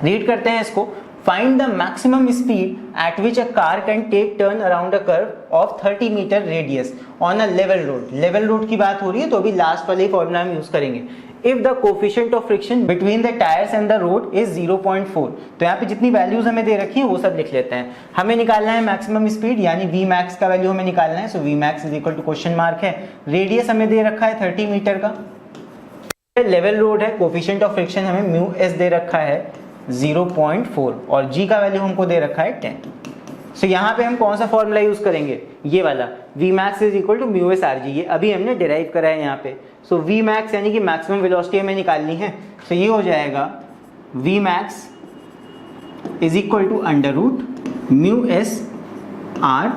Speaker 1: रीड करते हैं इसको। Find the maximum speed at which a car can take turn around a curve of 30 metre radius on a level road. Level road की बात हो रही है तो अभी लास्ट वाले फॉर्मूला हम यूज करेंगे। If the coefficient of friction between the tyres and the road is 0.4, तो यहाँ पे जितनी वैल्यूज हमें दे रखी है वो सब लिख लेते हैं। हमें निकालना है मैक्सिमम स्पीड यानी v max का वैल्यू हमें निकालना है। So v max is equal to question mark है, रेडियस हमें दे रखा है 30 मीटर का, लेवल रोड है, कोफिशिएंट ऑफ फ्रिक्शन हमें म्यू एस दे रखा है 0.4 और g का वैल्यू हमको दे रखा है 10। सो यहाँ पे हम कौन सा फॉर्मूला यूज करेंगे, ये वाला v max is equal to mu S R g, ये अभी हमने डिराइव करा है यहाँ पे। सो v max यानी कि मैक्सिमम वेलोसिटी हमें निकालनी है, सो ये हो जाएगा v max is equal to under root mu S R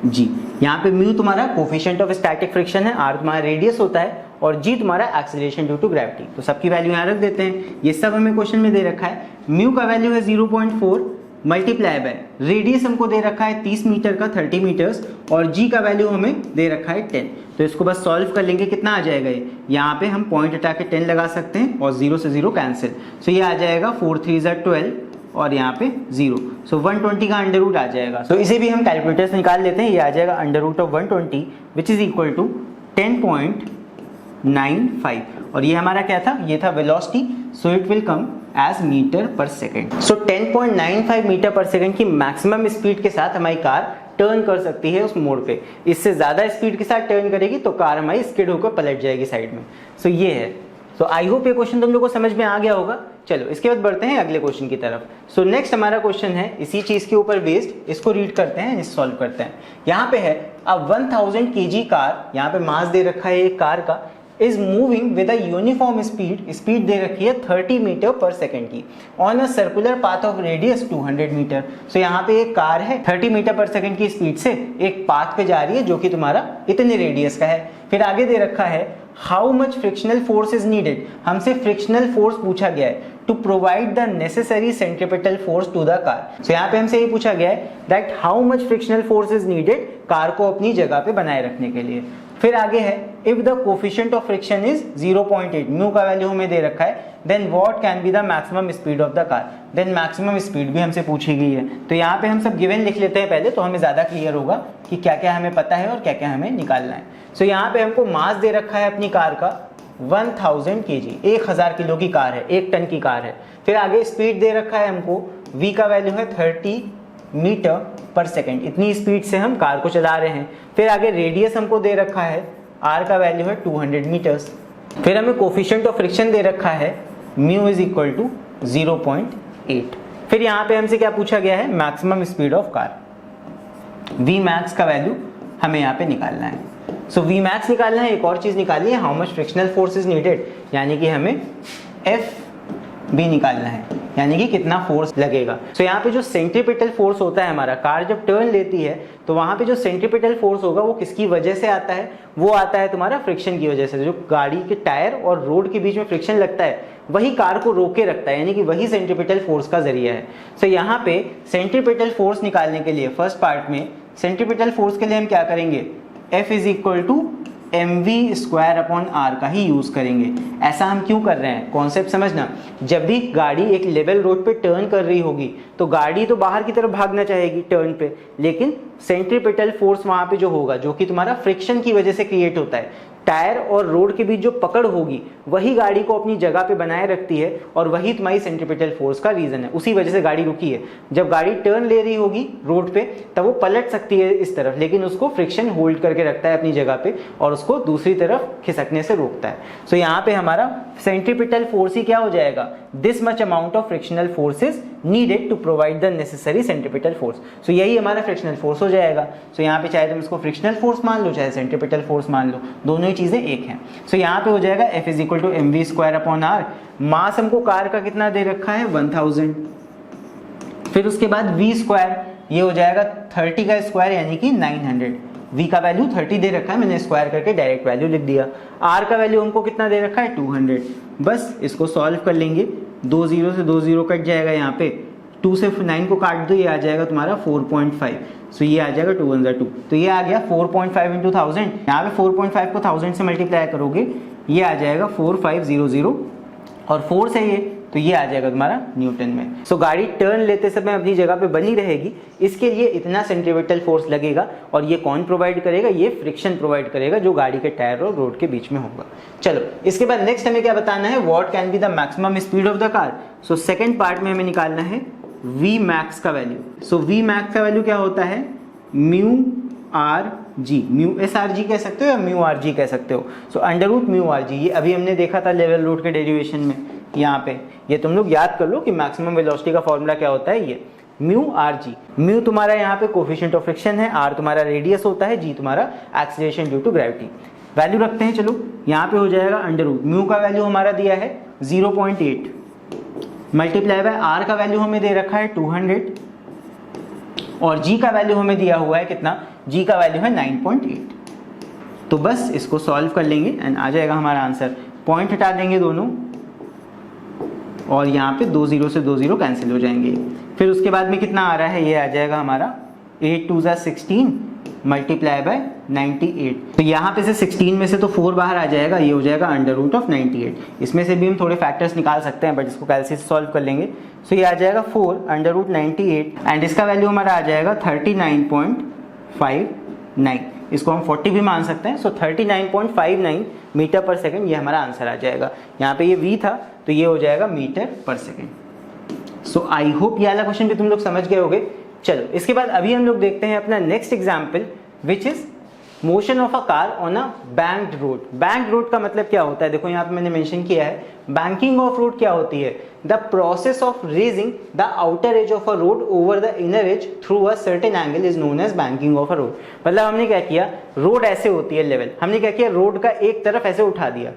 Speaker 1: g. यहाँ पे म्यू तुम्हारा कोफिशिएंट ऑफ स्टैटिक फ्रिक्शन है, आर तुम्हारा रेडियस होता है और जी तुम्हारा एक्सीलरेशन ड्यू टू ग्रेविटी। तो सबकी वैल्यू यहाँ रख देते हैं, ये सब हमें क्वेश्चन में दे रखा है। म्यू का वैल्यू है 0.4 मल्टीप्लाई बाय रेडियस हमको दे रखा है 30 मीटर का 30 मीटर्स और जी का वैल्यू हमें दे रखा है 10। तो इसको बस सॉल्व कर लेंगे, कितना आ जाएगा ये, यहाँ पे हम पॉइंट हटा के 10 लगा सकते हैं और 0 से 0 कैंसिल। सो ये आ जाएगा 4 3 ज़ा 12 और यहाँ पे 0, सो 120 का अंडर रूट आ जाएगा। सो इसे भी हम कैलकुलेटर से निकाल लेते हैं, ये आ जाएगा under root of 120 which is equal to 10.95 और ये हमारा क्या था, ये था velocity, so it will come as metre पर सेकेंड। सो 10.95 मीटर पर सेकेंड की मैक्सिमम स्पीड के साथ हमारी कार टर्न कर सकती है उस मोड़ पे। इससे ज़्यादा स्पीड के साथ टर्न करेगी तो कार हमारी स्किड होकर पलट जाएगी साइड में। सो ये है। सो आई होप ये क्वेश्चन तुम लोग को समझ में आ गया होगा। चलो इसके बाद बढ़ते हैं अगले क्वेश्चन की तरफ। सो नेक्स्ट हमारा क्वेश्चन है इसी चीज़ के ऊपर बेस्ड, इसको रीड करते हैं, इस सॉल्व करते हैं। यहाँ पे है अब 1000 kg कार, यहाँ पे मास दे रखा है एक कार का, is moving with a uniform speed, speed दे रखी है 30 मीटर पर सेकेंड की on a circular path of radius 200 metre. So यहाँ पे एक कार है 30 मीटर पर सेकेंड की स्पीड से एक पाथ पे जा रही है जो कि तुम्हारा इतने रेडियस का है। फिर आगे दे रखा है how much frictional force is needed, हमसे फ्रिक्शनल फोर्स पूछा गया है to provide the necessary centripetal force to the car. So यहाँ पे हमसे ये पूछा गया है that how much frictional force is needed car को अपनी जगह पे बनाए रखने के लिए। फिर आगे है if the coefficient of friction is 0.8, mu का वैल्यू हमें दे रखा है, then what can be the maximum speed of the car, then maximum speed भी हमसे पूछी गई है। तो यहाँ पे हम सब गिवन लिख लेते हैं पहले, तो हमें ज़्यादा क्लियर होगा कि क्या क्या हमें पता है और क्या क्या हमें निकालना है। सो यहाँ पे हमको मास दे रखा है अपनी कार का 1000 kg, 1000 किलो की कार है, 1 टन की कार है। फिर आगे स्पीड दे रखा है हमको, v का वैल्यू है 30 मीटर पर सेकेंड, इतनी स्पीड से हम कार को चला रहे हैं। फिर आगे रेडियस हमको दे रखा है, r का वैल्यू है 200 मीटर्स। फिर हमें कोफिशिएंट ऑफ फ्रिक्शन दे रखा है म्यू इज इक्वल टू 0.8। फिर यहाँ पे हमसे क्या पूछा गया है, maximum speed of car, v max का वैल्यू हमें यहाँ पे निकालना है। सो v max निकालना है, एक और चीज़ निकालनी है, how much frictional force is needed, यानी कि हमें f भी निकालना है, यानी कि कितना फोर्स लगेगा। सो यहाँ पे जो सेंट्रीपिटल फोर्स होता है हमारा, कार जब टर्न लेती है तो वहाँ पे जो सेंट्रीपिटल फोर्स होगा वो किसकी वजह से आता है, वो आता है तुम्हारा फ्रिक्शन की वजह से। जो गाड़ी के टायर और रोड के बीच में फ्रिक्शन लगता है वही कार को रोके रखता है, यानी कि वही सेंट्रीपिटल फोर्स का जरिया है। सो यहाँ पे सेंट्रीपिटल फोर्स निकालने के लिए फर्स्ट पार्ट में सेंट्रीपिटल फोर्स के लिए हम क्या करेंगे, F is equal to mv² का ही यूज करेंगे। ऐसा हम क्यों कर रहे हैं, कॉन्सेप्ट समझना। जब भी गाड़ी एक लेवल रोड पे टर्न कर रही होगी तो गाड़ी तो बाहर की तरफ भागना चाहेगी टर्न पे, लेकिन सेंट्रीपिटल फोर्स वहां पे जो होगा, जो कि तुम्हारा फ्रिक्शन की वजह से क्रिएट होता है, टायर और रोड के बीच जो पकड़ होगी वही गाड़ी को अपनी जगह पे बनाए रखती है और वही तुम्हारी सेंट्रीपिटल फोर्स का रीजन है। उसी वजह से गाड़ी रुकी है। जब गाड़ी टर्न ले रही होगी रोड पे तब वो पलट सकती है इस तरफ, लेकिन उसको फ्रिक्शन होल्ड करके रखता है अपनी जगह पे और उसको दूसरी तरफ खिसकने से रोकता है। सो यहाँ पे हमारा सेंट्रीपिटल फोर्स ही क्या हो जाएगा, this much amount of frictional force is needed to provide the necessary centripetal force. So यही हमारा फ्रिक्शनल फोर्स हो जाएगा। सो यहाँ पे चाहे तुम इसको फ्रिक्शनल फोर्स मान लो चाहे सेंट्रीपिटल फोर्स मान लो, दोनों ही चीजें एक हैं। सो यहाँ पे हो जाएगा F = mv²/r। मास हमको कार का कितना दे रखा है 1000। फिर उसके बाद v², ये हो जाएगा 30 का स्क्वायर यानी कि 900। v का वैल्यू 30 दे रखा है, मैंने स्क्वायर करके डायरेक्ट वैल्यू लिख दिया। r का वैल्यू हमको कितना दे रखा है 200। बस इसको सॉल्व कर लेंगे, 2 0 से 2 0 कट जाएगा, यहाँ पे 2 से 9 को काट दो, ये आ जाएगा तुम्हारा 4.5। सो ये आ जाएगा 2 1 2, तो ये आ गया 4.5 × 1000। यहाँ पे 4.5 को 1000 से मल्टीप्लाई करोगे ये आ जाएगा 4500 और 4 से ये, तो ये आ जाएगा तुम्हारा न्यूटन में। सो गाड़ी टर्न लेते समय अपनी जगह पे बनी रहेगी, इसके लिए इतना सेंट्रीपिटल फोर्स लगेगा। और ये कौन प्रोवाइड करेगा, ये फ्रिक्शन प्रोवाइड करेगा जो गाड़ी के टायर और रोड के बीच में होगा। चलो इसके बाद नेक्स्ट हमें क्या बताना है, what can be the maximum speed of the car. So second part में हमें निकालना है Vmax का वैल्यू। सो Vmax का वैल्यू क्या होता है, μRg, μsRg कह सकते हो या μRg कह सकते हो। सो √μRg, ये अभी हमने देखा था लेवल रोड के डेरिवेशन में, यहाँ पे ये तुम लोग याद कर लो कि मैक्सिमम वेलोसिटी का फॉर्मूला क्या होता है, ये μRg। म्यू तुम्हारा यहाँ पे कोफिशिएंट ऑफ फ्रिक्शन है, r तुम्हारा रेडियस होता है, g तुम्हारा acceleration due to gravity. Value रखते हैं, चलो यहाँ पे हो जाएगा √ म्यू का वैल्यू हमारा दिया है 0.8 मल्टीप्लाई बाय r का वैल्यू हमें दे रखा है 200 और g का वैल्यू हमें दिया हुआ है कितना, g का वैल्यू है 9.8। तो बस इसको सॉल्व कर लेंगे एंड आ जाएगा हमारा आंसर। पॉइंट हटा देंगे दोनों और यहाँ पे 2 0 से 2 0 कैंसिल हो जाएंगे। फिर उसके बाद में कितना आ रहा है, ये आ जाएगा हमारा 8 2 16 मल्टीप्लाई बाय 98। तो यहाँ पे से 16 में से तो 4 बाहर आ जाएगा, ये हो जाएगा √98। इसमें से भी हम थोड़े फैक्टर्स निकाल सकते हैं बट इसको कैलसी से सॉल्व कर लेंगे। सो ये आ जाएगा 4 √98 एंड इसका वैल्यू हमारा आ जाएगा 39.59। इसको हम 40 भी मान सकते हैं। सो 39.59 मीटर पर सेकेंड ये हमारा आंसर आ जाएगा। यहाँ पे ये v था तो ये हो जाएगा मीटर पर सेकेंड। सो आई होप ये वाला क्वेश्चन भी तुम लोग समझ गए होगे। चलो इसके बाद अभी हम लोग देखते हैं अपना next example which is motion of a car on a banked road. Banked road का मतलब क्या होता है, देखो यहाँ पे मैंने मेंशन किया है, बैंकिंग ऑफ रोड क्या होती है, the process of raising the outer edge of a road over the inner edge through a certain angle is known as banking of a road. मतलब हमने क्या किया, रोड ऐसे होती है लेवल, हमने क्या किया, रोड का एक तरफ ऐसे उठा दिया,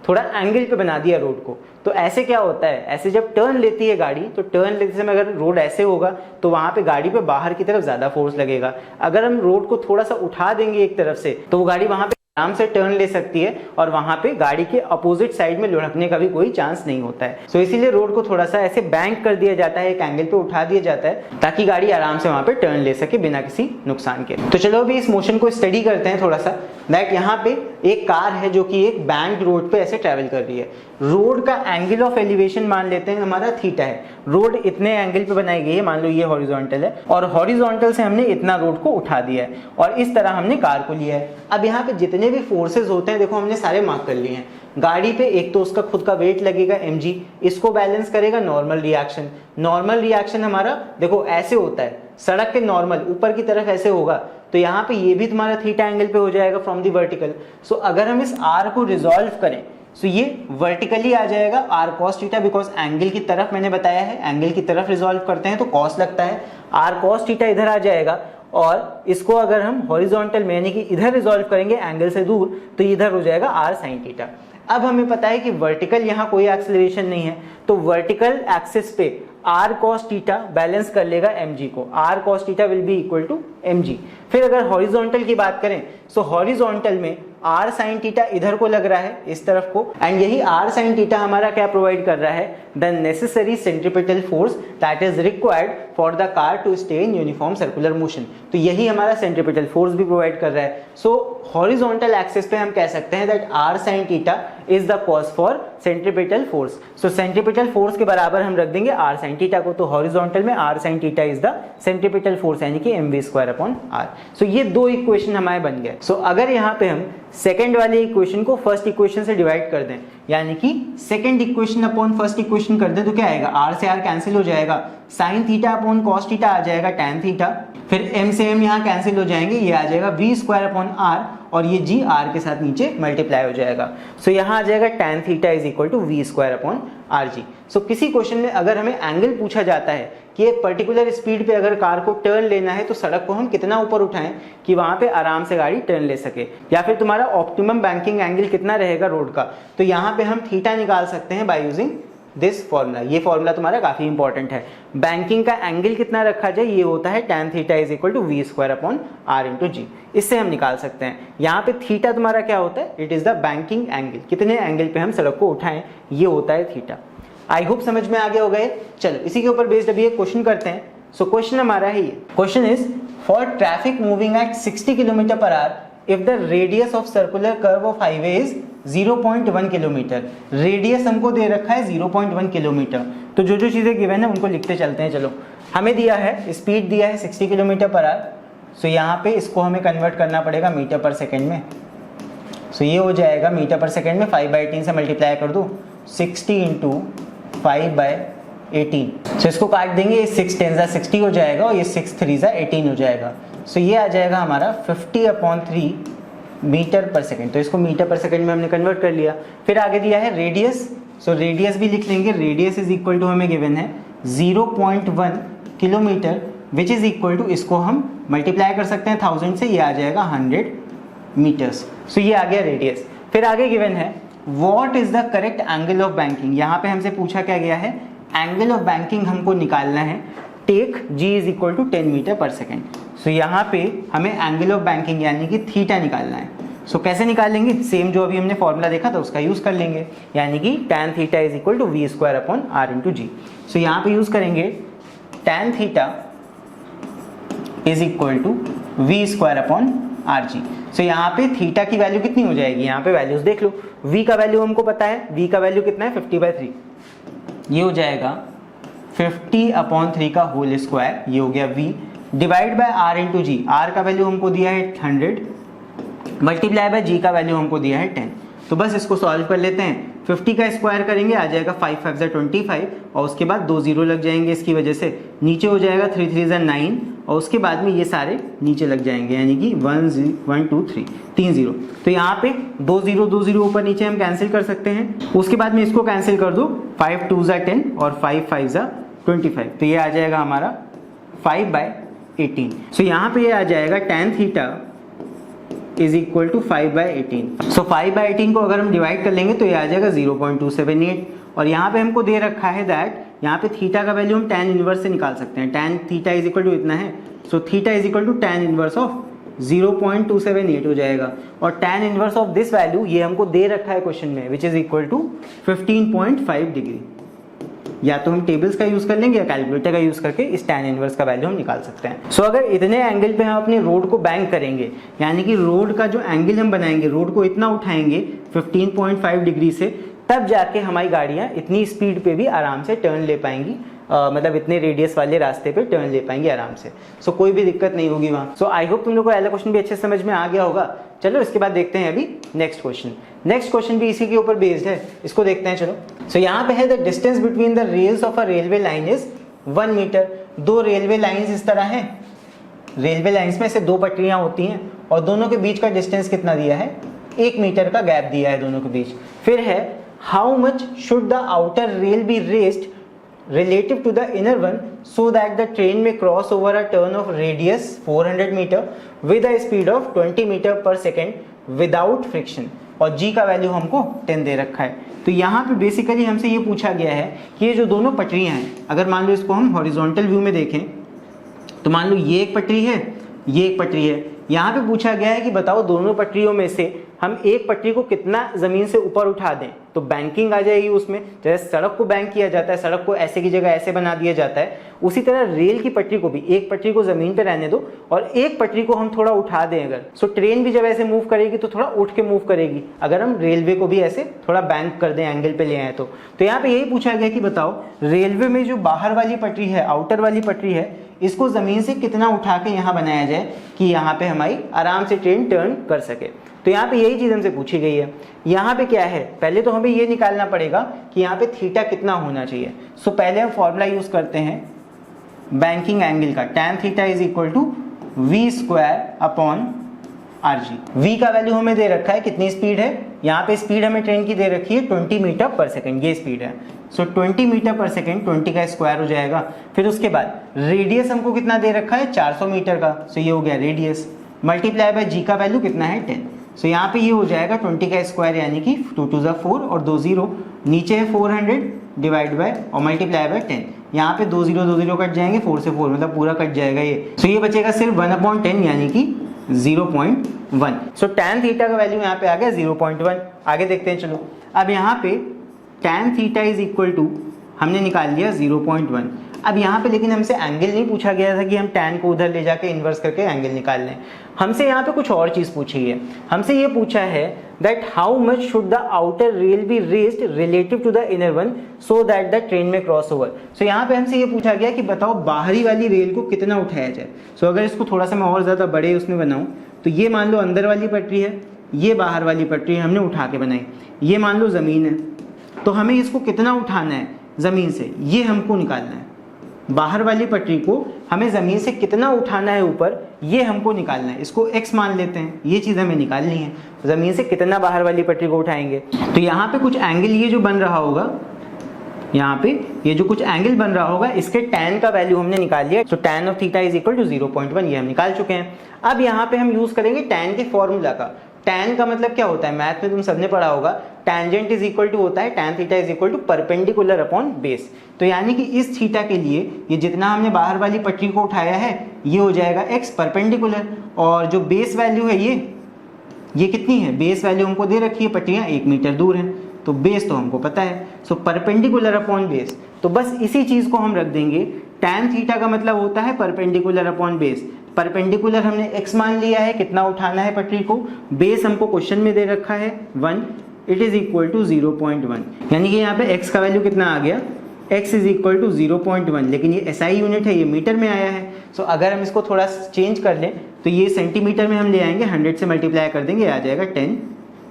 Speaker 1: थोड़ा एंगल पे बना दिया रोड को। तो ऐसे क्या होता है, ऐसे जब टर्न लेती है गाड़ी तो टर्न लेते समय अगर रोड ऐसे होगा तो वहां पे गाड़ी पे बाहर की तरफ ज्यादा फोर्स लगेगा। अगर हम रोड को थोड़ा सा उठा देंगे एक तरफ से तो वो गाड़ी वहां पे आराम से टर्न ले सकती है और वहां पे गाड़ी के अपोजिट साइड में लुढ़कने का भी कोई चांस नहीं होता है। सो इसीलिए रोड को थोड़ा सा ऐसे बैंक कर दिया जाता है, एक एंगल पे उठा दिया जाता है ताकि गाड़ी आराम से वहां पे टर्न ले सके बिना किसी नुकसान के। तो चलो अभी इस मोशन को स्टडी करते हैं थोड़ा सा। दैट यहाँ पे एक कार है जो कि एक बैंक रोड पे ऐसे ट्रेवल कर रही है। रोड का एंगल ऑफ एलिवेशन मान लेते हैं हमारा थीटा है। रोड इतने एंगल पे बनाई गई है, मान लो ये हॉरिजॉन्टल है और हॉरिजॉन्टल से हमने इतना रोड को उठा दिया है और इस तरह हमने कार को लिया है। अब यहाँ पे जितने भी फोर्सेस होते हैं देखो हमने सारे मार्क कर लिए हैं। गाड़ी पे एक तो उसका खुद का वेट लगेगा mg, इसको बैलेंस करेगा नॉर्मल रिएक्शन। नॉर्मल रिएक्शन हमारा देखो ऐसे होता है, सड़क के नॉर्मल ऊपर की तरफ ऐसे होगा तो यहाँ पे ये भी तुम्हारा थीटा एंगल पे हो जाएगा फ्रॉम दी वर्टिकल। सो अगर हम इस r को रिजॉल्व करें सो ये वर्टिकली आ जाएगा r cos theta, because angle की तरफ मैंने बताया है, एंगल की तरफ रिजॉल्व करते हैं तो cos लगता है, r cos थीटा इधर आ जाएगा और इसको अगर हम हॉरिजॉन्टल में यानी कि इधर रिजॉल्व करेंगे एंगल से दूर तो इधर हो जाएगा r sin थीटा। अब हमें पता है कि वर्टिकल यहाँ कोई एक्सेलरेशन नहीं है तो वर्टिकल एक्सिस पे r cos थीटा बैलेंस कर लेगा mg को। r cos theta will be equal to mg। फिर अगर हॉरिजॉन्टल की बात करें तो हॉरिजॉन्टल में r sin थीटा इधर को लग रहा है इस तरफ को, एंड यही r sin थीटा हमारा क्या प्रोवाइड कर रहा है, the necessary centripetal force that is required for the car to stay in uniform circular motion. तो यही हमारा सेंट्रीपिटल फोर्स भी प्रोवाइड कर रहा है। सो हॉरिजॉन्टल एक्सिस पे हम कह सकते हैं that r sin theta is the cause for centripetal force. So centripetal force के बराबर हम रख देंगे r sin थीटा को, तो हॉरिजॉन्टल में r sin theta is the centripetal force यानी कि mv²/r। सो ये दो इक्वेशन हमारे बन गए। सो अगर यहाँ पे हम सेकंड वाले इक्वेशन को फर्स्ट इक्वेशन से डिवाइड कर दें, यानी कि second equation upon first equation कर दें, तो क्या आएगा, r से r कैंसिल हो जाएगा, sin theta upon cos theta आ जाएगा tan थीटा, फिर m से m यहाँ कैंसिल हो जाएंगे, ये आ जाएगा v²/r और ये g r के साथ नीचे मल्टीप्लाई हो जाएगा। सो यहाँ आ जाएगा tan theta is equal to v²/rg। So किसी क्वेश्चन में अगर हमें एंगल पूछा जाता है कि एक पर्टिकुलर स्पीड पे अगर कार को टर्न लेना है तो सड़क को हम कितना ऊपर उठाएं कि वहां पे आराम से गाड़ी टर्न ले सके, या फिर तुम्हारा ऑप्टिमम बैंकिंग एंगल कितना रहेगा रोड का, तो यहाँ पे हम थीटा निकाल सकते हैं बाय यूजिंग दिस फॉर्मूला। ये फॉर्मूला तुम्हारा काफी इंपॉर्टेंट है। बैंकिंग का एंगल कितना रखा जाए, ये होता है tan theta is equal to v²/r into g. इससे हम निकाल सकते हैं। यहाँ पे थीटा तुम्हारा क्या होता है, it is the banking angle, कितने एंगल पे हम सड़क को उठाएं, ये होता है थीटा। आई होप समझ में आगे हो गए। चलो इसी के ऊपर बेस्ड अभी एक क्वेश्चन करते हैं। सो क्वेश्चन हमारा है ये, question is for traffic moving at 60 km/h if the radius of circular curve of highway is 0.1 kilometre. Radius हमको दे रखा है 0.1 किलोमीटर। तो जो जो चीजें गिवन है उनको लिखते चलते हैं। चलो हमें दिया है, स्पीड दिया है 60 km/h। सो यहाँ पे इसको हमें कन्वर्ट करना पड़ेगा मीटर पर सेकेंड में। सो ये हो जाएगा मीटर पर सेकेंड में 5/18 से मल्टीप्लाई कर दो, 60 इंटू 5/18। सो इसको काट देंगे, 6 10 60 हो जाएगा और ये 6 3 18 हो जाएगा। सो ये आ जाएगा हमारा 50/3 मीटर पर सेकेंड। तो इसको मीटर पर सेकेंड में हमने कन्वर्ट कर लिया। फिर आगे दिया है रेडियस। सो रेडियस भी लिख लेंगे। रेडियस इज इक्वल टू हमें गिवन है 0.1 kilometre which is equal to, इसको हम मल्टीप्लाई कर सकते हैं 1000 से, ये आ जाएगा 100 मीटर्स। सो ये आ गया रेडियस। फिर आगे गिवन है what is the correct angle of banking. यहाँ पे हमसे पूछा क्या गया है, एंगल ऑफ बैंकिंग हमको निकालना है। Take g is equal to 10 metre पर सेकेंड। सो यहाँ पे हमें एंगल ऑफ बैंकिंग यानी कि थीटा निकालना है। सो कैसे निकालेंगे, सेम जो अभी हमने फॉर्मूला देखा था उसका यूज कर लेंगे, यानी कि tan theta is equal to v²/r into g. So यहाँ पे यूज करेंगे tan theta is equal to v²/rg। So यहाँ पे थीटा की वैल्यू कितनी हो जाएगी, यहाँ पे वैल्यूज देख लो। v का वैल्यू हमको पता है, v का वैल्यू कितना है 50/3, ये हो जाएगा 50/3 का होल स्क्वायर, ये हो गया v divide by r into g. r का वैल्यू हमको दिया है 100 मल्टीप्लाई बाय g का वैल्यू हमको दिया है 10। तो बस इसको सॉल्व कर लेते हैं। 50 का स्क्वायर करेंगे आ जाएगा 5 5 25 और उसके बाद 2 0 लग जाएंगे इसकी वजह से, नीचे हो जाएगा 3 3 9 और उसके बाद में ये सारे नीचे लग जाएंगे, यानी कि 1 2 3 0। तो यहाँ पे 2 0 ऊपर नीचे हम कैंसिल कर सकते हैं। उसके बाद में इसको कैंसिल कर दो, 5 2 10 और 5 5 25। तो ये आ जाएगा हमारा 5/18। सो यहाँ पे ये आ जाएगा tan theta is equal to 5/18। So 5/18 को अगर हम डिवाइड कर लेंगे तो ये आ जाएगा 0.278 और यहाँ पे हमको दे रखा है दैट यहाँ पे थीटा का वैल्यू हम tan इनवर्स से निकाल सकते हैं। tan theta is equal to इतना है, so theta is equal to tan inverse of 0.278 हो जाएगा। और tan inverse of this value ये हमको दे रखा है क्वेश्चन में, which is equal to 15.5 degree. या तो हम टेबल्स का यूज कर लेंगे या कैलकुलेटर का यूज करके इस tan इनवर्स का वैल्यू हम निकाल सकते हैं। सो अगर इतने एंगल पे हम अपने रोड को बैंक करेंगे, यानी कि रोड का जो एंगल हम बनाएंगे, रोड को इतना उठाएंगे 15.5 डिग्री से, तब जाके हमारी गाड़ियां इतनी स्पीड पे भी आराम से टर्न ले पाएंगी, मतलब इतने रेडियस वाले रास्ते पे टर्न ले पाएंगे आराम से। सो कोई भी दिक्कत नहीं होगी वहाँ। सो आई होप तुम लोग को पहला क्वेश्चन भी अच्छे समझ में आ गया होगा। चलो इसके बाद देखते हैं अभी नेक्स्ट क्वेश्चन। नेक्स्ट क्वेश्चन भी इसी के ऊपर बेस्ड है, इसको देखते हैं। चलो सो यहाँ पे है the distance between the rails of a railway line is 1 metre. दो रेलवे लाइंस इस तरह है, रेलवे लाइंस में से दो पटरियां होती हैं और दोनों के बीच का डिस्टेंस कितना दिया है, 1 मीटर का गैप दिया है दोनों के बीच। फिर है how much should the outer rail be raised relative to the inner one so that the train may cross over a turn of radius 400 meter with a speed of 20 meter per second without friction। और g का value हमको 10 दे रखा है। तो यहाँ पे basically हमसे ये पूछा गया है कि ये जो दोनों पटरियां हैं, अगर मान लो इसको हम हॉरिजॉन्टल व्यू में देखें तो मान लो ये एक पटरी है ये एक पटरी है। यहाँ पे पूछा गया है कि बताओ दोनों पटरियों में से हम एक पटरी को कितना जमीन से ऊपर उठा दें, तो बैंकिंग आ जाएगी उसमें। जैसे सड़क को बैंक किया जाता है, सड़क को ऐसे की जगह ऐसे बना दिया जाता है, उसी तरह रेल की पटरी को भी एक पटरी को जमीन पे रहने दो और एक पटरी को हम थोड़ा उठा दें अगर, सो ट्रेन भी जब ऐसे मूव करेगी तो थोड़ा उठ के मूव करेगी। अगर हम रेलवे को भी ऐसे थोड़ा बैंक कर दें, एंगल पे ले आए तो यहाँ पे यही पूछा गया कि बताओ रेलवे में जो बाहर वाली पटरी है, आउटर वाली पटरी है, इसको जमीन से कितना उठा के यहाँ बनाया जाए कि यहाँ पे हमारी आराम से ट्रेन टर्न कर सके। तो यहाँ पे यही चीज हमसे पूछी गई है। यहाँ पे क्या है, पहले तो हमें ये निकालना पड़ेगा कि यहाँ पे थीटा कितना होना चाहिए। सो पहले हम फॉर्मूला यूज करते हैं बैंकिंग एंगल का, tan theta is equal to v square upon r g. V का वैल्यू हमें दे रखा है, कितनी स्पीड है, यहाँ पे स्पीड हमें ट्रेन की दे रखी है 20 मीटर पर सेकेंड, ये स्पीड है। सो 20 मीटर पर सेकेंड, 20 का स्क्वायर हो जाएगा। फिर उसके बाद रेडियस हमको कितना दे रखा है, 400 मीटर का, सो ये हो गया रेडियस, मल्टीप्लाई बाय जी का वैल्यू कितना है 10। सो यहाँ पे ये हो जाएगा 20 का स्क्वायर यानी कि 2 2 4 और 2 0, नीचे है 400 डिवाइड बाय और मल्टीप्लाई बाय 10। यहाँ पे 2 0 कट जाएंगे, 4 से 4 मतलब पूरा कट जाएगा ये। सो ये बचेगा सिर्फ 1/10 यानी कि 0.1। सो tan थीटा का वैल्यू यहाँ पे आ गया 0.1। आगे देखते हैं चलो। अब यहाँ पे tan theta is equal to हमने निकाल लिया 0.1। अब यहाँ पे लेकिन हमसे एंगल नहीं पूछा गया था कि हम tan को उधर ले जाके इन्वर्स करके एंगल निकाल लें। हमसे यहाँ पे कुछ और चीज पूछी है। हमसे ये पूछा है that how much should the outer rail be raised relative to the inner one so that the train may cross over. So यहाँ पे हमसे ये पूछा गया कि बताओ बाहरी वाली रेल को कितना उठाया जाए। सो अगर इसको थोड़ा सा मैं और ज्यादा बड़े उसमें बनाऊं तो ये मान लो अंदर वाली पटरी है, ये बाहर वाली पटरी हमने उठा के बनाई, ये मान लो जमीन है, तो हमें इसको कितना उठाना है जमीन से, ये हमको निकालना है। बाहर वाली पटरी को हमें जमीन से कितना उठाना है ऊपर, ये हमको निकालना है। इसको x मान लेते हैं, ये चीज हमें निकालनी है, जमीन से कितना बाहर वाली पटरी को उठाएंगे। तो यहाँ पे कुछ एंगल ये जो बन रहा होगा, यहाँ पे ये जो कुछ एंगल बन रहा होगा, इसके tan का वैल्यू हमने निकाल लिया। तो tan of theta is equal to 0.1, ये हम निकाल चुके हैं। अब यहाँ पे हम यूज करेंगे tan के फॉर्मूला का। tan का मतलब क्या होता है, मैथ में तुम सबने पढ़ा होगा, टेंजेंट इज इक्वल टू होता है tan theta is equal to perpendicular upon base. तो यानी कि इस थीटा के लिए ये जितना हमने बाहर वाली पटरी को उठाया है ये हो जाएगा x परपेंडिकुलर, और जो बेस वैल्यू है ये कितनी है, बेस वैल्यू हमको दे रखी है, पटरियां 1 मीटर दूर हैं, तो बेस तो हमको पता है। सो परपेंडिकुलर अपॉन बेस, तो बस इसी चीज को हम रख देंगे। tan थीटा का मतलब होता है परपेंडिकुलर अपॉन बेस। परपेंडिकुलर हमने x मान लिया है, कितना उठाना है पटरी को, बेस हमको क्वेश्चन में दे रखा है 1, इट इज इक्वल टू 0.1, यानी कि यहाँ पे x का वैल्यू कितना आ गया, x इज इक्वल टू 0.1, लेकिन ये SI यूनिट है, ये मीटर में आया है। सो अगर हम इसको थोड़ा चेंज कर लें तो ये सेंटीमीटर में हम ले आएंगे, 100 से मल्टीप्लाई कर देंगे, आ जाएगा 10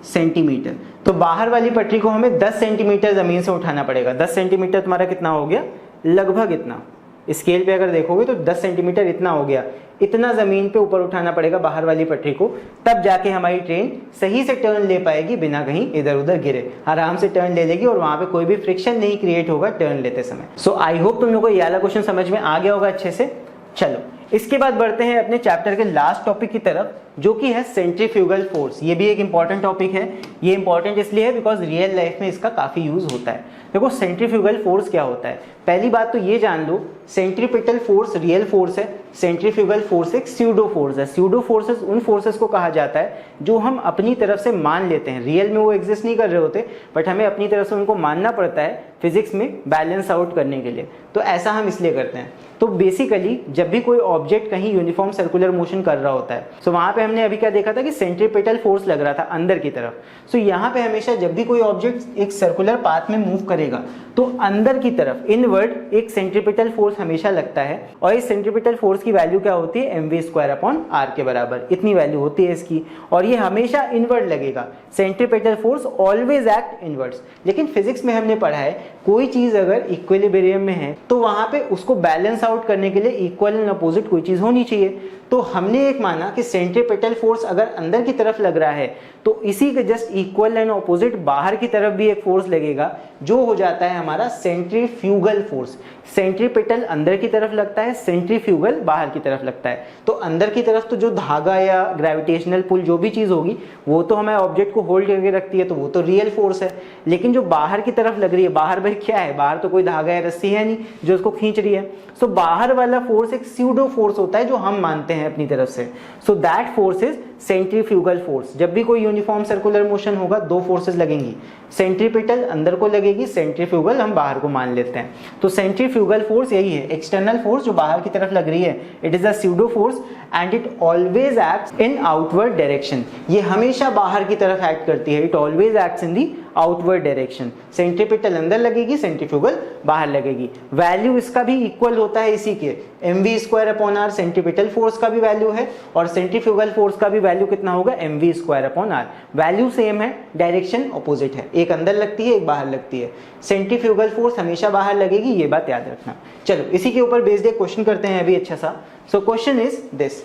Speaker 1: सेंटीमीटर। तो बाहर वाली पटरी को हमें 10 सेंटीमीटर जमीन से उठाना पड़ेगा। 10 सेंटीमीटर तुम्हारा कितना हो गया, लगभग इतना, स्केल पे अगर देखोगे तो 10 सेंटीमीटर इतना हो गया। इतना जमीन पे ऊपर उठाना पड़ेगा बाहर वाली पटरी को, तब जाके हमारी ट्रेन सही से टर्न ले पाएगी बिना कहीं इधर उधर गिरे, आराम से टर्न ले लेगी और वहां पे कोई भी फ्रिक्शन नहीं क्रिएट होगा टर्न लेते समय। सो आई होप तुम लोगों को ये वाला क्वेश्चन समझ में आ गया होगा अच्छे से। चलो इसके बाद बढ़ते हैं अपने चैप्टर के लास्ट टॉपिक की तरफ, जो कि है सेंट्रीफ्यूगल फोर्स। ये भी एक इंपॉर्टेंट टॉपिक है। ये इंपॉर्टेंट इसलिए है बिकॉज रियल लाइफ में इसका काफी यूज होता है। देखो सेंट्रीफ्यूगल फोर्स क्या होता है, पहली बात तो ये जान लो, सेंट्रीपिटल फोर्स रियल फोर्स है, सेंट्रीफ्यूगल फोर्स एक स्यूडो फोर्स है। स्यूडो फोर्सेस उन फोर्सेस को कहा जाता है जो हम अपनी तरफ से मान लेते हैं, रियल में वो एग्जिस्ट नहीं कर रहे होते, बट हमें अपनी तरफ से उनको मानना पड़ता है फिजिक्स में बैलेंस आउट करने के लिए। तो ऐसा हम इसलिए करते हैं। तो बेसिकली जब भी कोई ऑब्जेक्ट कहीं यूनिफॉर्म सर्कुलर मोशन कर रहा होता है, सो वहां पे हमने अभी क्या देखा था कि सेंट्रीपिटल फोर्स लग रहा था अंदर की तरफ। सो यहाँ पे हमेशा जब भी कोई ऑब्जेक्ट एक सर्कुलर पाथ में मूव करेगा तो अंदर की तरफ इनवर्ड एक सेंट्रीपिटल फोर्स हमेशा लगता है, और इस सेंट्रीपिटल फोर्स की वैल्यू क्या होती है, mv²/r के बराबर, इतनी वैल्यू होती है इसकी, और ये हमेशा इनवर्ड लगेगा। Centripetal force always act inwards. लेकिन फिजिक्स में हमने पढ़ा है कोई चीज अगर इक्विलिब्रियम में है तो वहां पे उसको बैलेंस आउट करने के लिए इक्वल एंड अपोजिट कोई चीज होनी चाहिए। तो हमने एक माना कि सेंट्रीपिटल फोर्स अगर अंदर की तरफ लग रहा है तो इसी के जस्ट इक्वल एंड ऑपोजिट बाहर की तरफ भी एक फोर्स लगेगा, जो हो जाता है हमारा सेंट्रीफ्यूगल फोर्स। सेंट्रीपिटल अंदर की तरफ लगता है, सेंट्रीफ्यूगल बाहर की तरफ लगता है। तो अंदर की तरफ तो जो धागा या ग्रेविटेशनल पुल जो भी चीज होगी वो तो हमें ऑब्जेक्ट को होल्ड करके रखती है, तो वो तो रियल फोर्स है। लेकिन जो बाहर की तरफ लग रही है, बाहर भाई में क्या है, बाहर तो कोई धागा या रस्सी है नहीं जो उसको खींच रही है। सो बाहर वाला फोर्स एक स्यूडो फोर्स होता है जो हम मानते हैं अपनी तरफ से। So that force is centrifugal force. जब भी कोई यूनिफॉर्म सर्कुलर मोशन होगा दो फोर्सेस लगेंगी, सेंट्रीपिटल अंदर को लगेगी, सेंट्रीफ्यूगल हम बाहर को मान लेते हैं। तो सेंट्रीफ्यूगल फोर्स यही है, एक्सटर्नल फोर्स जो बाहर की तरफ लग रही है, it is a pseudo force and it always acts in outward direction. ये हमेशा बाहर की तरफ एक्ट करती है, it always acts in the outward direction. Centripetal अंदर लगेगी, सेंट्रीफ्यूगल बाहर लगेगी। वैल्यू इसका भी इक्वल होता है इसी के, mv²/r सेंट्रीपिटल फोर्स का भी वैल्यू है और सेंट्रीफ्यूगल फोर्स का भी वैल्यू कितना होगा, mv²/r। वैल्यू सेम है, डायरेक्शन ऑपोजिट है, एक अंदर लगती है एक बाहर लगती है। सेंट्रीफ्यूगल फोर्स हमेशा बाहर लगेगी, ये बात याद रखना। चलो इसी के ऊपर बेस्ड एक क्वेश्चन करते हैं अभी अच्छा सा। सो क्वेश्चन इज दिस,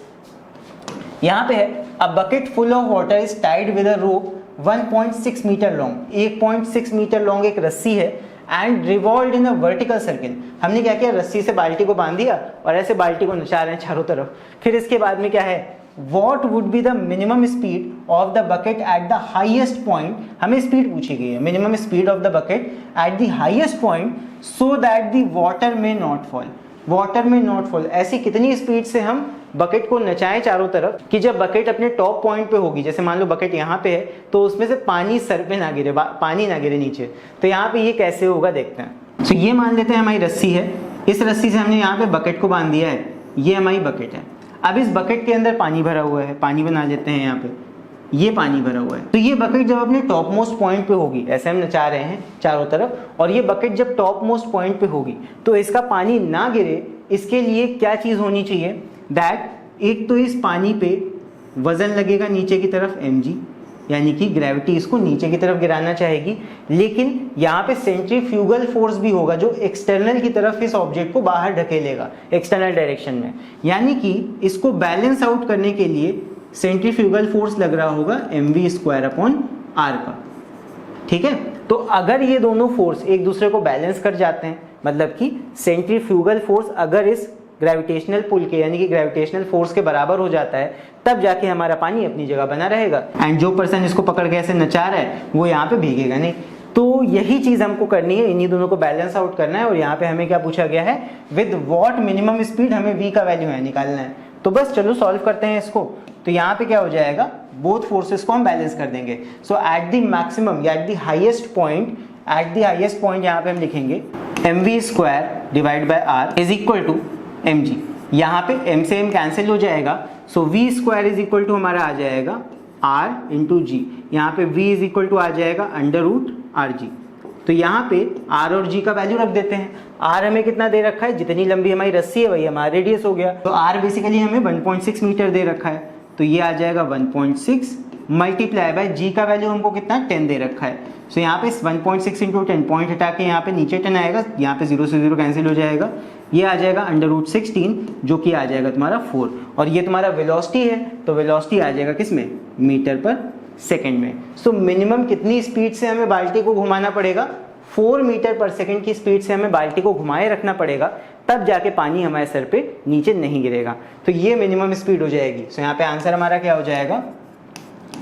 Speaker 1: यहाँ पे है a bucket full of water is tied with a rope 1.6 metre long. 1.6 metre long एक रस्सी है and revolved in a vertical circle. हमने क्या किया, रस्सी से बाल्टी को बांध दिया और ऐसे बाल्टी को नचा रहे हैं चारों तरफ। फिर इसके बाद में क्या है, What would be the minimum speed of the bucket at the highest point? हमें स्पीड पूछी गई है, minimum speed of the bucket at the highest point so that the water may not fall. Water में not fall, ऐसी कितनी speed से हम bucket को नचाएं चारों तरफ कि जब बकेट अपने टॉप पॉइंट पे होगी, जैसे मान लो बकेट यहाँ पे है तो उसमें से पानी सर पे ना गिरे, पानी ना गिरे नीचे। तो यहाँ पे ये कैसे होगा देखते हैं। तो ये मान लेते हैं हमारी रस्सी है, इस रस्सी से हमने यहाँ पे बकेट को बांध दिया है, ये हमारी बकेट है। अब इस बकेट के अंदर पानी भरा हुआ है, पानी बना लेते हैं यहाँ पे, ये पानी भरा हुआ है। तो ये बकेट जब अपने टॉप मोस्ट पॉइंट पे होगी, ऐसे हम नचा रहे हैं चारों तरफ, और ये बकेट जब टॉप मोस्ट पॉइंट पे होगी तो इसका पानी ना गिरे, इसके लिए क्या चीज़ होनी चाहिए, दैट एक तो इस पानी पे वजन लगेगा नीचे की तरफ mg, यानी कि ग्रेविटी इसको नीचे की तरफ गिराना चाहेगी। लेकिन यहाँ पे सेंट्रीफ्यूगल फोर्स भी होगा जो एक्सटर्नल की तरफ इस ऑब्जेक्ट को बाहर ढकेलेगा एक्सटर्नल डायरेक्शन में, यानी कि इसको बैलेंस आउट करने के लिए सेंट्रीफ्यूगल फोर्स लग रहा होगा mv²/r का। ठीक है, तो अगर ये दोनों फोर्स एक दूसरे को बैलेंस कर जाते हैं, मतलब कि सेंट्रीफ्यूगल फोर्स अगर इस ग्रेविटेशनल पुल के यानी कि ग्रेविटेशनल फोर्स के बराबर हो जाता है, तब जाके हमारा पानी अपनी जगह बना रहेगा एंड जो पर्सन इसको पकड़ के ऐसे नचा रहा है वो यहाँ पे भीगेगा नहीं। तो यही चीज हमको करनी है, इन्हीं दोनों को बैलेंस आउट करना है। और यहाँ पे हमें क्या पूछा गया है, विद व्हाट मिनिमम स्पीड, हमें v का वैल्यू है निकालना है। तो बस चलो सॉल्व करते हैं इसको। तो यहाँ पे क्या हो जाएगा, बोथ फोर्सेस को हम बैलेंस कर देंगे। सो एट द मैक्सिमम या एट द हाईएस्ट पॉइंट, यहाँ पे हम लिखेंगे mv²/r is equal to mg। यहाँ पे m से m कैंसिल हो जाएगा, सो v² इज इक्वल टू हमारा आ जाएगा r इंटू जी। यहाँ पे v इज इक्वल टू आ जाएगा √rg। तो यहाँ पे r और g का वैल्यू रख देते हैं। r हमें कितना दे रखा है, जितनी लंबी हमारी रस्सी है वही हमारा रेडियस हो गया। तो r बेसिकली हमें 1.6 मीटर दे रखा है, तो ये आ जाएगा 1.6 मल्टीप्लाई बाय g का वैल्यू हमको कितना 10 दे रखा है। सो यहाँ पे 1.6 इंटू 10, पॉइंट हटा के यहाँ पे नीचे 10 आएगा, यहाँ पे 0 से 0 कैंसिल हो जाएगा, ये आ जाएगा √16 जो कि आ जाएगा तुम्हारा 4। और ये तुम्हारा वेलोसिटी है, तो वेलोसिटी आ जाएगा किस में, मीटर पर सेकंड में। सो मिनिमम कितनी स्पीड से हमें बाल्टी को घुमाना पड़ेगा, 4 मीटर पर सेकंड की स्पीड से हमें बाल्टी को घुमाए रखना पड़ेगा, तब जाके पानी हमारे सर पे नीचे नहीं गिरेगा। तो ये मिनिमम स्पीड हो जाएगी। सो यहाँ पे आंसर हमारा क्या हो जाएगा,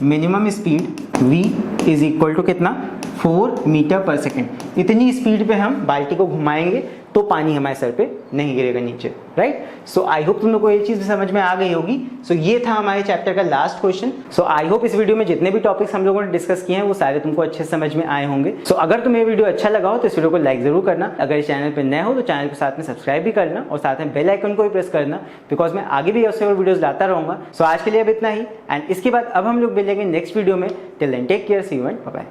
Speaker 1: minimum speed v is equal to कितना, 4 मीटर पर सेकेंड। इतनी स्पीड पे हम बाल्टी को घुमाएंगे तो पानी हमारे सर पे नहीं गिरेगा नीचे, राइट। सो आई होप तुम लोग को ये चीज समझ में आ गई होगी। सो ये था हमारे चैप्टर का last question. So I hope इस वीडियो में जितने भी टॉपिक्स हम लोगों ने डिस्कस किए हैं वो सारे तुमको अच्छे समझ में आए होंगे। सो अगर तुम्हें वीडियो अच्छा लगा हो तो इस वीडियो को लाइक जरूर करना। अगर इस चैनल पर नए हो तो चैनल को साथ में सब्सक्राइब भी करना और साथ में बेल आइकन को भी प्रेस करना, बिकॉज मैं आगे भी उससे और वीडियोस लाता रहूंगा। सो आज के लिए अब इतना ही, एंड इसके बाद अब हम लोग मिलेंगे नेक्स्ट वीडियो में। Till then take care, see you and bye bye.